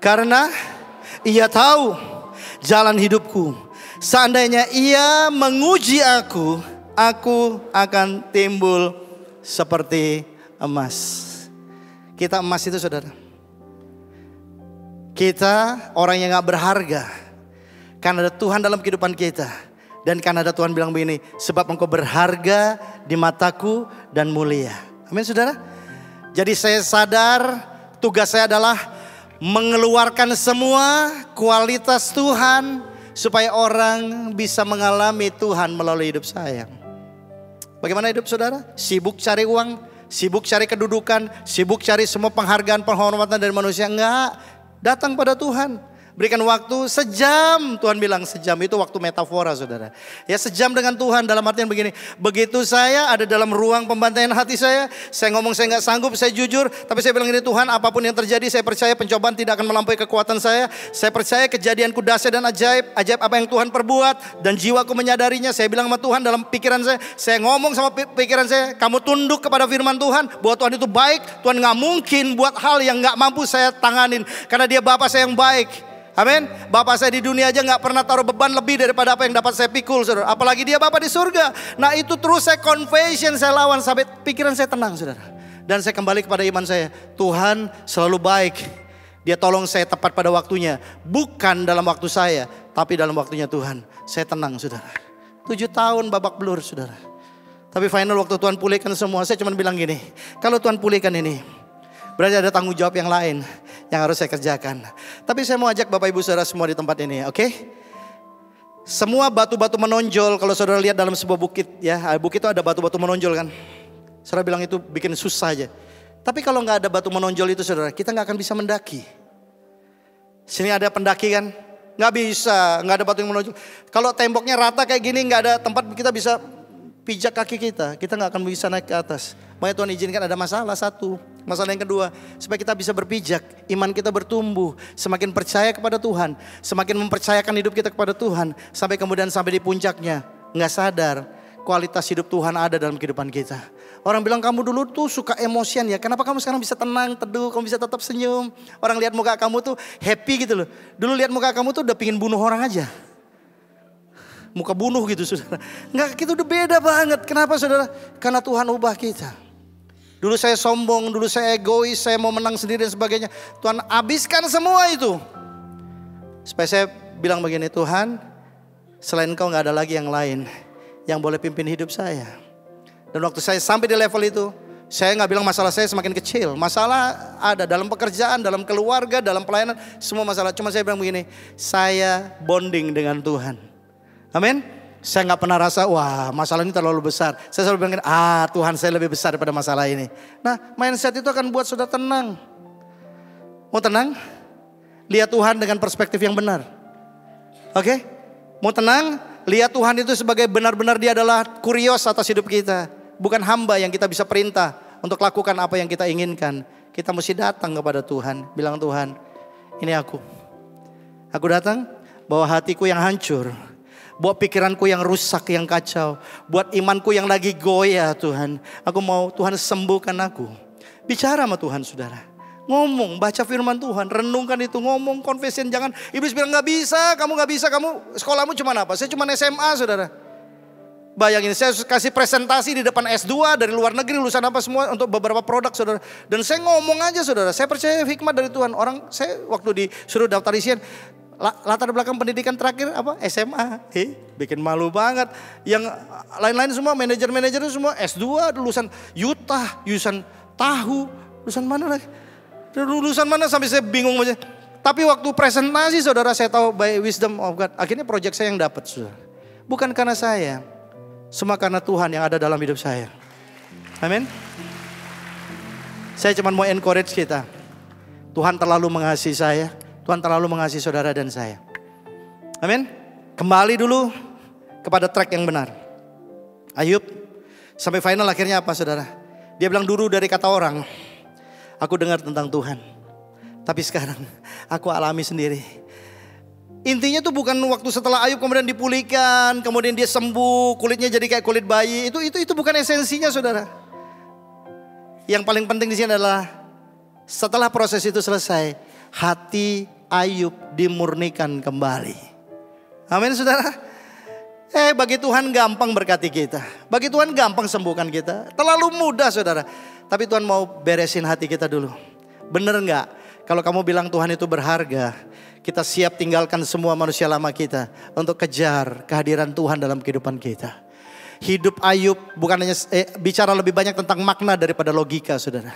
Karena ia tahu jalan hidupku. Seandainya ia menguji aku akan timbul seperti emas. Kita emas itu saudara. Kita orang yang gak berharga. Karena ada Tuhan dalam kehidupan kita. Dan karena ada Tuhan bilang begini, sebab engkau berharga di mataku dan mulia. Amin saudara. Jadi saya sadar tugas saya adalah mengeluarkan semua kualitas Tuhan supaya orang bisa mengalami Tuhan melalui hidup saya. Bagaimana hidup saudara? Sibuk cari uang, sibuk cari kedudukan, sibuk cari semua penghargaan, penghormatan dari manusia. Enggak, datang pada Tuhan. Berikan waktu sejam, Tuhan bilang sejam itu waktu metafora saudara. Ya sejam dengan Tuhan dalam artian begini. Begitu saya ada dalam ruang pembantaian hati saya ngomong saya nggak sanggup, saya jujur. Tapi saya bilang ini Tuhan apapun yang terjadi saya percaya pencobaan tidak akan melampaui kekuatan saya. Saya percaya kejadianku dahsyat dan ajaib. Ajaib apa yang Tuhan perbuat dan jiwaku menyadarinya. Saya bilang sama Tuhan dalam pikiran saya ngomong sama pikiran saya. Kamu tunduk kepada firman Tuhan bahwa Tuhan itu baik. Tuhan nggak mungkin buat hal yang nggak mampu saya tanganin. Karena dia Bapa saya yang baik. Amin. Bapak saya di dunia aja gak pernah taruh beban lebih daripada apa yang dapat saya pikul saudara. Apalagi dia Bapak di surga. Nah itu terus saya confession, saya lawan sampai pikiran saya tenang saudara. Dan saya kembali kepada iman saya. Tuhan selalu baik. Dia tolong saya tepat pada waktunya. Bukan dalam waktu saya, tapi dalam waktunya Tuhan. Saya tenang saudara. 7 tahun babak belur saudara. Tapi final waktu Tuhan pulihkan semua, saya cuma bilang gini. Kalau Tuhan pulihkan ini, berarti ada tanggung jawab yang lain yang harus saya kerjakan. Tapi saya mau ajak Bapak Ibu Saudara semua di tempat ini, oke? Semua batu-batu menonjol, kalau saudara lihat dalam sebuah bukit ya, bukit itu ada batu-batu menonjol kan. Saudara bilang itu bikin susah aja. Tapi kalau nggak ada batu menonjol itu saudara, kita nggak akan bisa mendaki. Sini ada pendaki kan? Nggak bisa, nggak ada batu yang menonjol. Kalau temboknya rata kayak gini, nggak ada tempat kita bisa pijak kaki kita nggak akan bisa naik ke atas. Makanya Tuhan izinkan ada masalah satu. Masalah yang kedua, supaya kita bisa berpijak, iman kita bertumbuh, semakin percaya kepada Tuhan, semakin mempercayakan hidup kita kepada Tuhan, sampai kemudian sampai di puncaknya, nggak sadar kualitas hidup Tuhan ada dalam kehidupan kita. Orang bilang kamu dulu tuh suka emosian ya, kenapa kamu sekarang bisa tenang, teduh, kamu bisa tetap senyum. Orang lihat muka kamu tuh happy gitu loh. Dulu lihat muka kamu tuh udah pingin bunuh orang aja. Muka bunuh gitu saudara. Enggak, itu udah beda banget. Kenapa saudara? Karena Tuhan ubah kita. Dulu saya sombong, dulu saya egois, saya mau menang sendiri dan sebagainya. Tuhan habiskan semua itu. Supaya saya bilang begini, Tuhan selain Engkau gak ada lagi yang lain yang boleh pimpin hidup saya. Dan waktu saya sampai di level itu, Saya nggak bilang masalah saya semakin kecil. Masalah ada dalam pekerjaan, dalam keluarga, dalam pelayanan. Semua masalah. Cuma saya bilang begini, saya bonding dengan Tuhan. Amin. Saya nggak pernah rasa, wah masalah ini terlalu besar. Saya selalu bilang, Tuhan saya lebih besar daripada masalah ini. Nah, mindset itu akan buat saudara tenang. Mau tenang? Lihat Tuhan dengan perspektif yang benar. Oke? Mau tenang? Lihat Tuhan itu sebagai benar-benar dia adalah kurios atas hidup kita. Bukan hamba yang kita bisa perintah untuk lakukan apa yang kita inginkan. Kita mesti datang kepada Tuhan. Bilang, Tuhan, ini aku. Aku datang bawa hatiku yang hancur. Buat pikiranku yang rusak, yang kacau. Buat imanku yang lagi goyah Tuhan. Aku mau Tuhan sembuhkan aku. Bicara sama Tuhan saudara. Ngomong, baca firman Tuhan. Renungkan itu, ngomong, confession. Jangan, iblis bilang gak bisa, kamu gak bisa. Kamu sekolahmu cuma apa? Saya cuma SMA saudara. Bayangin, saya kasih presentasi di depan S2 dari luar negeri, lulusan apa semua untuk beberapa produk saudara. Dan saya ngomong aja saudara, saya percaya hikmat dari Tuhan. Orang, saya waktu disuruh daftar isian, latar belakang pendidikan terakhir apa? SMA. Bikin malu banget. Yang lain-lain semua, manajer-manajer itu semua S2, lulusan Utah, lulusan Tahu, lulusan mana lagi? Lulusan mana sampai saya bingung aja. Tapi waktu presentasi saudara, saya tahu by wisdom of God. Akhirnya proyek saya yang dapat saudara. Bukan karena saya. Semua karena Tuhan yang ada dalam hidup saya. Amin. Saya cuma mau encourage kita. Tuhan terlalu mengasihi saya. Tuhan terlalu mengasihi saudara dan saya. Amin. Kembali dulu kepada track yang benar. Ayub sampai final akhirnya apa saudara? Dia bilang dulu dari kata orang, aku dengar tentang Tuhan. Tapi sekarang aku alami sendiri. Intinya tuh bukan waktu setelah Ayub kemudian dipulihkan, kemudian dia sembuh, kulitnya jadi kayak kulit bayi. Itu bukan esensinya saudara. Yang paling penting di sini adalah setelah proses itu selesai, hati Ayub dimurnikan kembali. Amin saudara. Bagi Tuhan gampang berkati kita. Bagi Tuhan gampang sembuhkan kita. Terlalu mudah saudara. Tapi Tuhan mau beresin hati kita dulu. Bener gak? Kalau kamu bilang Tuhan itu berharga, kita siap tinggalkan semua manusia lama kita untuk kejar kehadiran Tuhan dalam kehidupan kita. Hidup Ayub bukan hanya bicara lebih banyak tentang makna daripada logika saudara.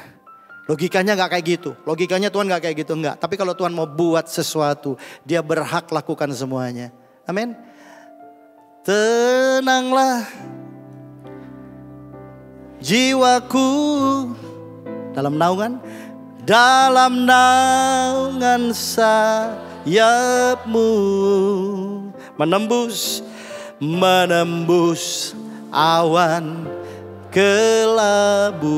Logikanya gak kayak gitu. Logikanya Tuhan gak kayak gitu, enggak. Tapi kalau Tuhan mau buat sesuatu, dia berhak lakukan semuanya. Amin. Tenanglah jiwaku dalam naungan. Dalam naungan sayapmu menembus awan kelabu.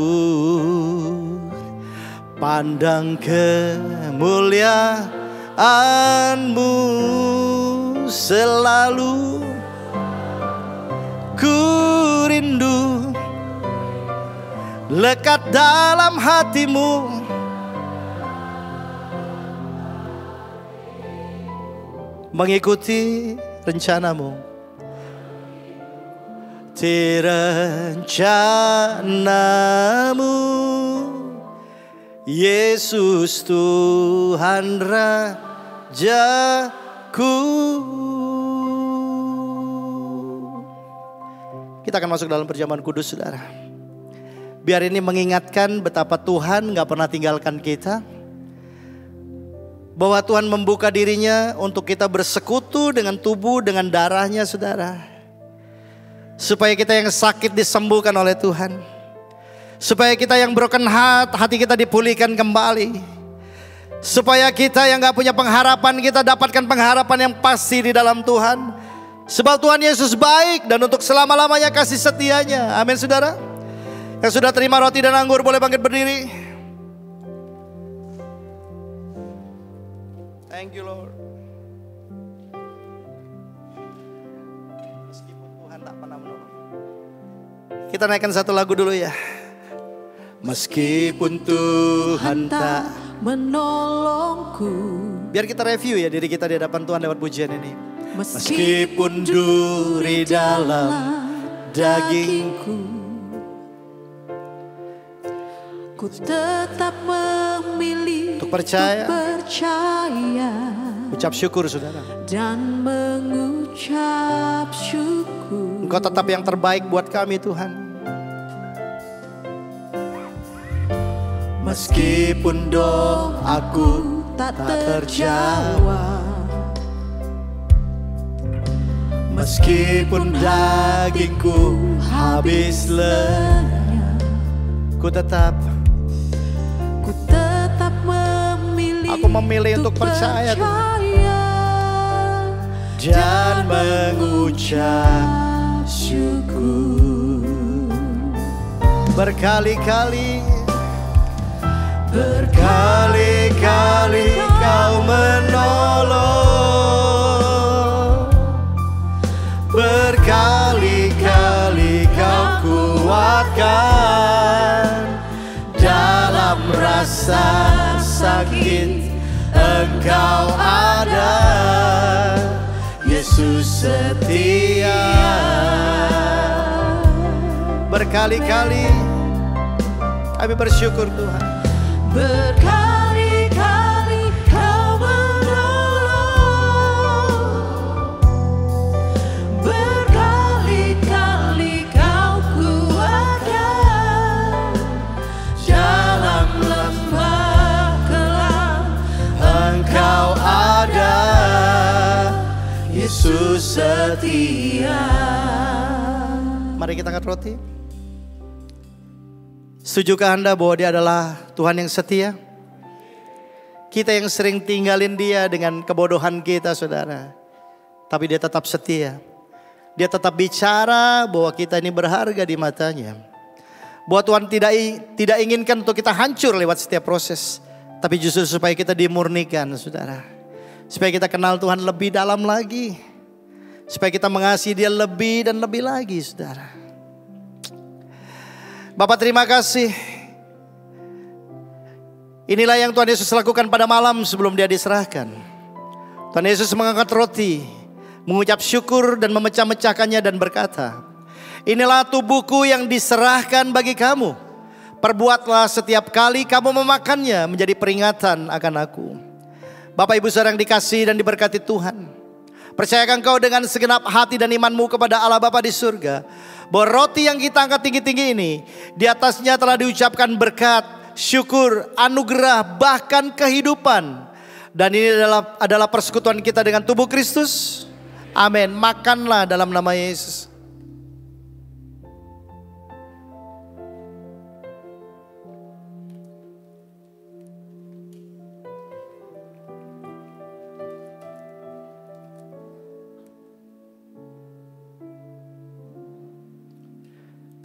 Pandang kemuliaan-Mu selalu ku rindu, lekat dalam hati-Mu. Mengikuti rencana-Mu. Di rencana-Mu, Yesus Tuhan Rajaku. Kita akan masuk dalam perjamuan kudus saudara. Biar ini mengingatkan betapa Tuhan gak pernah tinggalkan kita. Bahwa Tuhan membuka dirinya untuk kita bersekutu dengan tubuh, dengan darahnya saudara. Supaya kita yang sakit disembuhkan oleh Tuhan. Supaya kita yang broken heart, hati kita dipulihkan kembali. Supaya kita yang gak punya pengharapan, kita dapatkan pengharapan yang pasti di dalam Tuhan. Sebab Tuhan Yesus baik dan untuk selama-lamanya kasih setianya. Amin saudara. Yang sudah terima roti dan anggur boleh bangkit berdiri. Thank you Lord. Meskipun Tuhan tak pernah menolong. Kita naikkan satu lagu dulu ya. Meskipun Tuhan tak menolongku. Biar kita review ya diri kita di hadapan Tuhan lewat pujian ini. Meskipun duri dalam dagingku, ku tetap memilih untuk percaya. Ucap syukur saudara. Dan mengucap syukur. Engkau tetap yang terbaik buat kami Tuhan. Meskipun doaku tak terjawab, meskipun dagingku habis lenyap, ku tetap memilih. Aku memilih untuk percaya dan mengucap syukur. Berkali-kali Kau menolong, berkali-kali Kau kuatkan. Dalam rasa sakit Engkau ada, Yesus setia. Berkali-kali kami bersyukur Tuhan. Berkali-kali Kau menolong, berkali-kali Kau kuatkan. Dalam lembah kelam Engkau ada, Yesus setia. Mari kita angkat roti. Setujukah Anda bahwa Dia adalah Tuhan yang setia? Kita yang sering tinggalin Dia dengan kebodohan kita, saudara. Tapi Dia tetap setia. Dia tetap bicara bahwa kita ini berharga di matanya. Bahwa Tuhan tidak inginkan untuk kita hancur lewat setiap proses. Tapi justru supaya kita dimurnikan, saudara. Supaya kita kenal Tuhan lebih dalam lagi. Supaya kita mengasihi Dia lebih dan lebih lagi, saudara. Bapak terima kasih. Inilah yang Tuhan Yesus lakukan pada malam sebelum Dia diserahkan. Tuhan Yesus mengangkat roti, mengucap syukur dan memecah-mecahkannya dan berkata, inilah tubuhku yang diserahkan bagi kamu. Perbuatlah setiap kali kamu memakannya menjadi peringatan akan aku. Bapak Ibu saudara yang dikasihi dan diberkati Tuhan, percayakan kau dengan segenap hati dan imanmu kepada Allah Bapa di surga, bahwa roti yang kita angkat tinggi-tinggi ini, di atasnya telah diucapkan berkat, syukur, anugerah, bahkan kehidupan. Dan ini adalah persekutuan kita dengan tubuh Kristus. Amin. Makanlah dalam nama Yesus.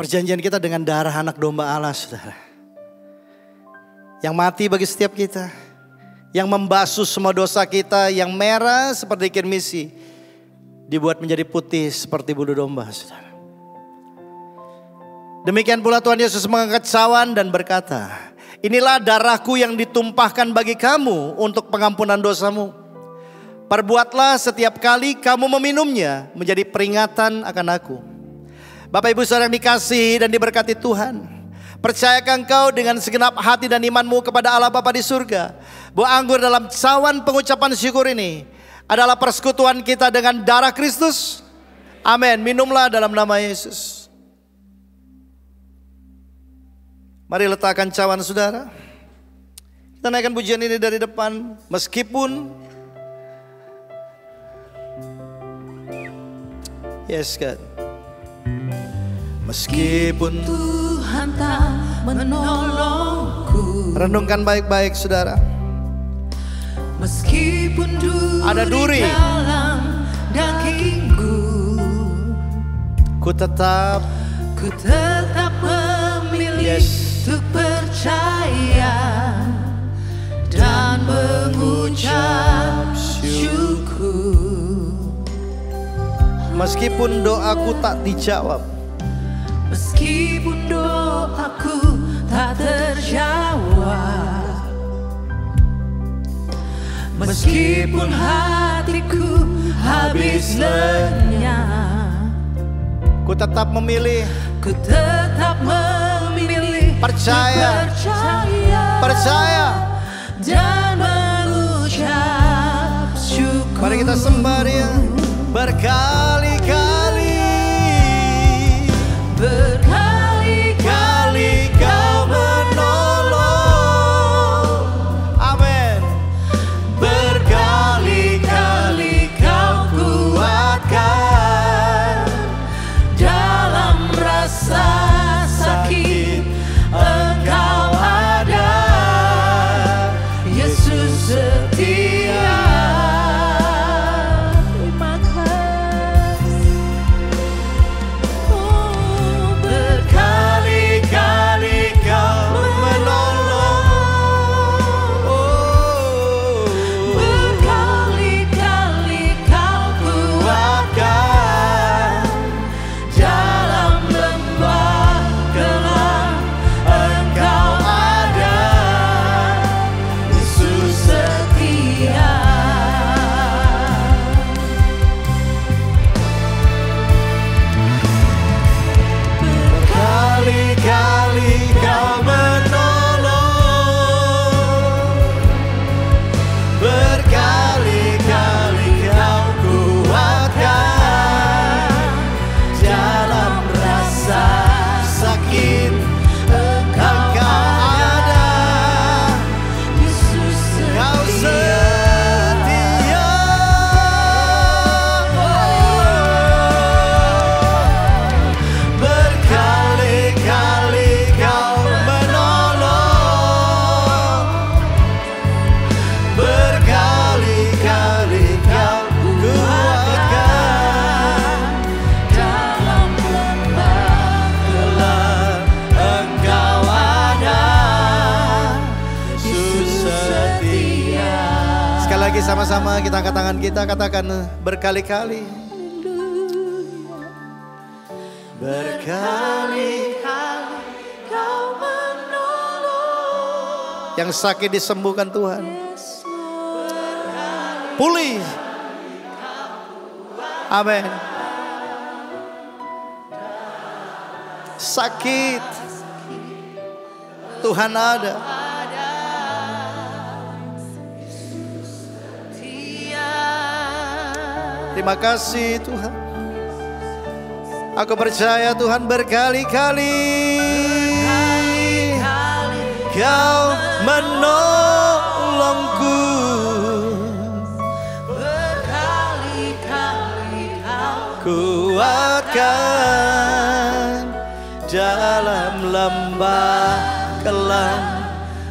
Perjanjian kita dengan darah anak domba Allah, saudara. Yang mati bagi setiap kita. Yang membasuh semua dosa kita, yang merah seperti kirmisi, dibuat menjadi putih seperti bulu domba, saudara. Demikian pula Tuhan Yesus mengangkat cawan dan berkata, inilah darahku yang ditumpahkan bagi kamu untuk pengampunan dosamu. Perbuatlah setiap kali kamu meminumnya menjadi peringatan akan aku. Bapak Ibu saudara yang dikasihi dan diberkati Tuhan, percayakan kau dengan segenap hati dan imanmu kepada Allah Bapa di surga, bahwa anggur dalam cawan pengucapan syukur ini adalah persekutuan kita dengan darah Kristus. Amin. Minumlah dalam nama Yesus. Mari letakkan cawan saudara. Kita naikkan pujian ini dari depan. Meskipun yes God. Meskipun Tuhan tak menolongku, renungkan baik-baik saudara. Meskipun ada duri dalam dagingku, ku tetap memilih untuk percaya dan mengucap syukur. Meskipun doaku tak dijawab, meskipun doaku tak terjawab, meskipun hatiku habis lenyap, ku tetap memilih percaya dan mengucap syukur. Mari kita sembah Dia. Berkali-kali Kau menolong, sama-sama kita angkat tangan kita, katakan berkali-kali. Berkali-kali Kau menolong. Yang sakit disembuhkan Tuhan. Pulih. Amin. Sakit, Tuhan ada. Terima kasih Tuhan. Aku percaya Tuhan berkali-kali Kau menolongku. Berkali-kali Kau kuatkan dalam lembah kelam.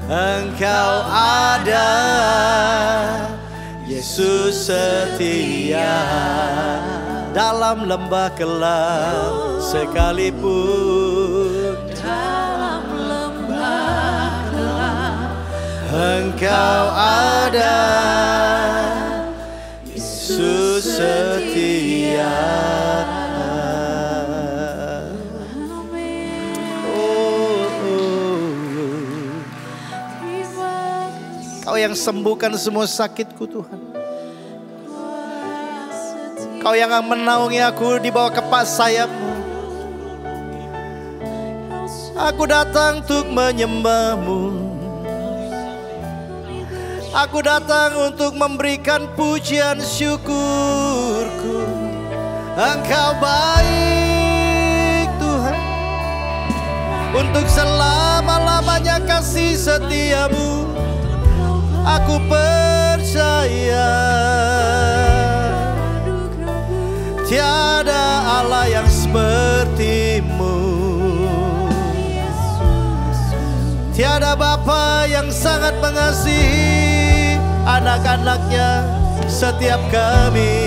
Engkau ada, Yesus setia. Dalam lembah kelam sekalipun, dalam lembah kelam Engkau ada, Yesus setia. Kau yang sembuhkan semua sakitku Tuhan. Kau yang menaungi aku di bawah kepak sayap-Mu. Aku datang untuk menyembah-Mu. Aku datang untuk memberikan pujian syukurku. Engkau baik Tuhan. Untuk selama-lamanya kasih setia-Mu. Aku percaya tiada Allah yang seperti-Mu. Tiada Bapa yang sangat mengasihi anak-anaknya setiap kami.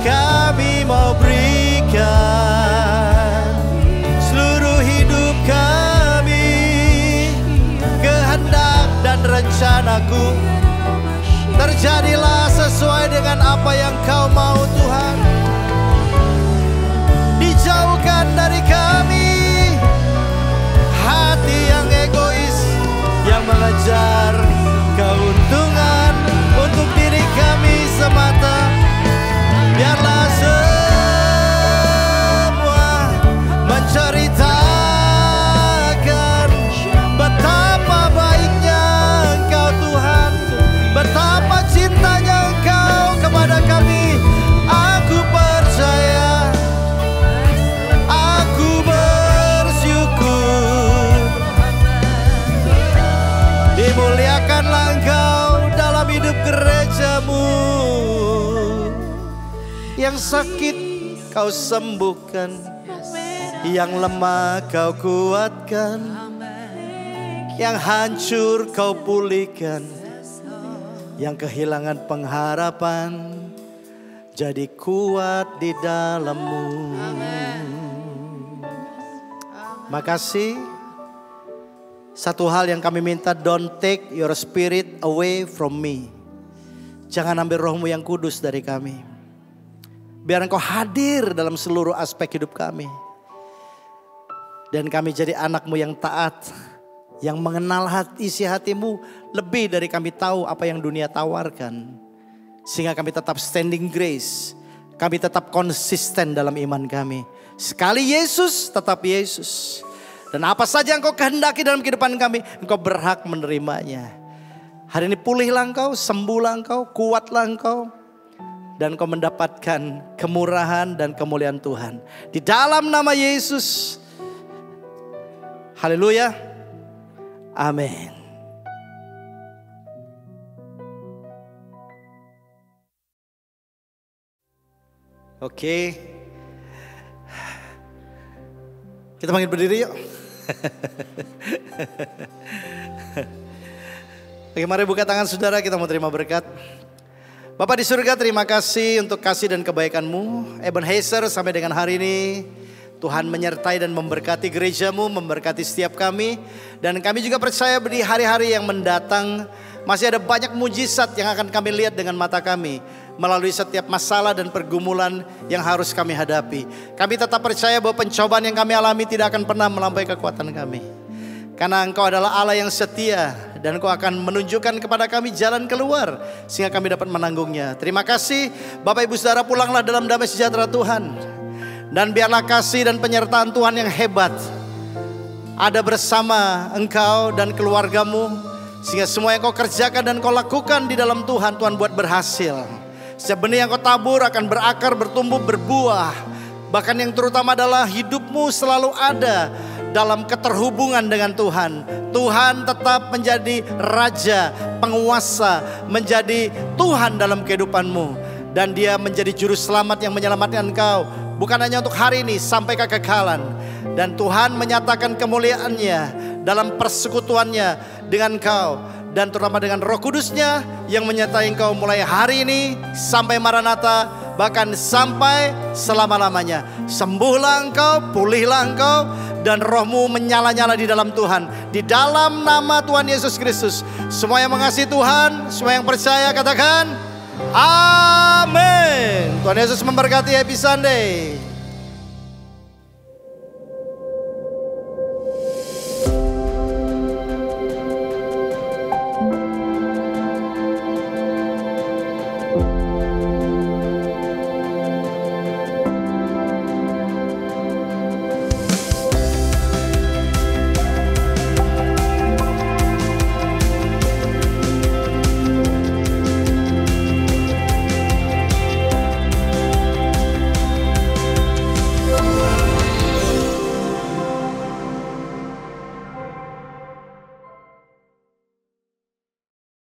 Kami mau berikan seluruh hidup kami. Kehendak dan rencanaku terjadilah sesuai dengan apa yang Kau mau Tuhan. Dijauhkan dari kami hati yang egois, yang mengejar keuntungan untuk diri kami semata. Biarlah semua menceritakan betapa baiknya Engkau Tuhan, betapa cintanya Engkau kepada kami. Aku percaya, aku bersyukur. Dimuliakanlah Engkau dalam hidup gereja-Mu. Yang sakit Kau sembuhkan, yang lemah Kau kuatkan, yang hancur Kau pulihkan, yang kehilangan pengharapan jadi kuat di dalam-Mu. Makasih. Satu hal yang kami minta, don't take your spirit away from me. Jangan ambil Roh-Mu yang kudus dari kami. Biar Engkau hadir dalam seluruh aspek hidup kami. Dan kami jadi anak-Mu yang taat, yang mengenal isi hati-Mu lebih dari kami tahu apa yang dunia tawarkan. Sehingga kami tetap standing grace. Kami tetap konsisten dalam iman kami. Sekali Yesus, tetap Yesus. Dan apa saja Engkau kehendaki dalam kehidupan kami, Engkau berhak menerimanya. Hari ini pulihlah Engkau, sembuhlah Engkau, kuatlah Engkau. Dan Engkau mendapatkan kemurahan dan kemuliaan Tuhan. Di dalam nama Yesus. Haleluya. Amin. Oke. Kita panggil berdiri yuk. Oke, mari buka tangan saudara, kita mau terima berkat. Bapak di surga, terima kasih untuk kasih dan kebaikan-Mu. Ebenezer, sampai dengan hari ini Tuhan menyertai dan memberkati gereja-Mu, memberkati setiap kami. Dan kami juga percaya di hari-hari yang mendatang Masih ada banyak mujizat yang akan kami lihat dengan mata kami melalui setiap masalah dan pergumulan yang harus kami hadapi. Kami tetap percaya bahwa pencobaan yang kami alami tidak akan pernah melampaui kekuatan kami. Karena Engkau adalah Allah yang setia dan Engkau akan menunjukkan kepada kami jalan keluar sehingga kami dapat menanggungnya. Terima kasih Bapak Ibu Saudara, pulanglah dalam damai sejahtera Tuhan. Dan biarlah kasih dan penyertaan Tuhan yang hebat ada bersama engkau dan keluargamu, sehingga semua yang kau kerjakan dan kau lakukan di dalam Tuhan, Tuhan buat berhasil. Setiap benih yang kau tabur akan berakar, bertumbuh, berbuah. Bahkan yang terutama adalah hidupmu selalu ada dalam keterhubungan dengan Tuhan. Tuhan tetap menjadi Raja, penguasa, menjadi Tuhan dalam kehidupanmu. Dan Dia menjadi juru selamat yang menyelamatkan engkau, bukan hanya untuk hari ini, sampai kekekalan. Dan Tuhan menyatakan kemuliaannya dalam persekutuannya dengan engkau, dan terutama dengan Roh Kudus-Nya yang menyertai engkau mulai hari ini sampai Maranatha, bahkan sampai selama-lamanya. Sembuhlah engkau, pulihlah engkau, dan rohmu menyala-nyala di dalam Tuhan. Di dalam nama Tuhan Yesus Kristus. Semua yang mengasihi Tuhan, semua yang percaya katakan amin. Tuhan Yesus memberkati. Happy Sunday.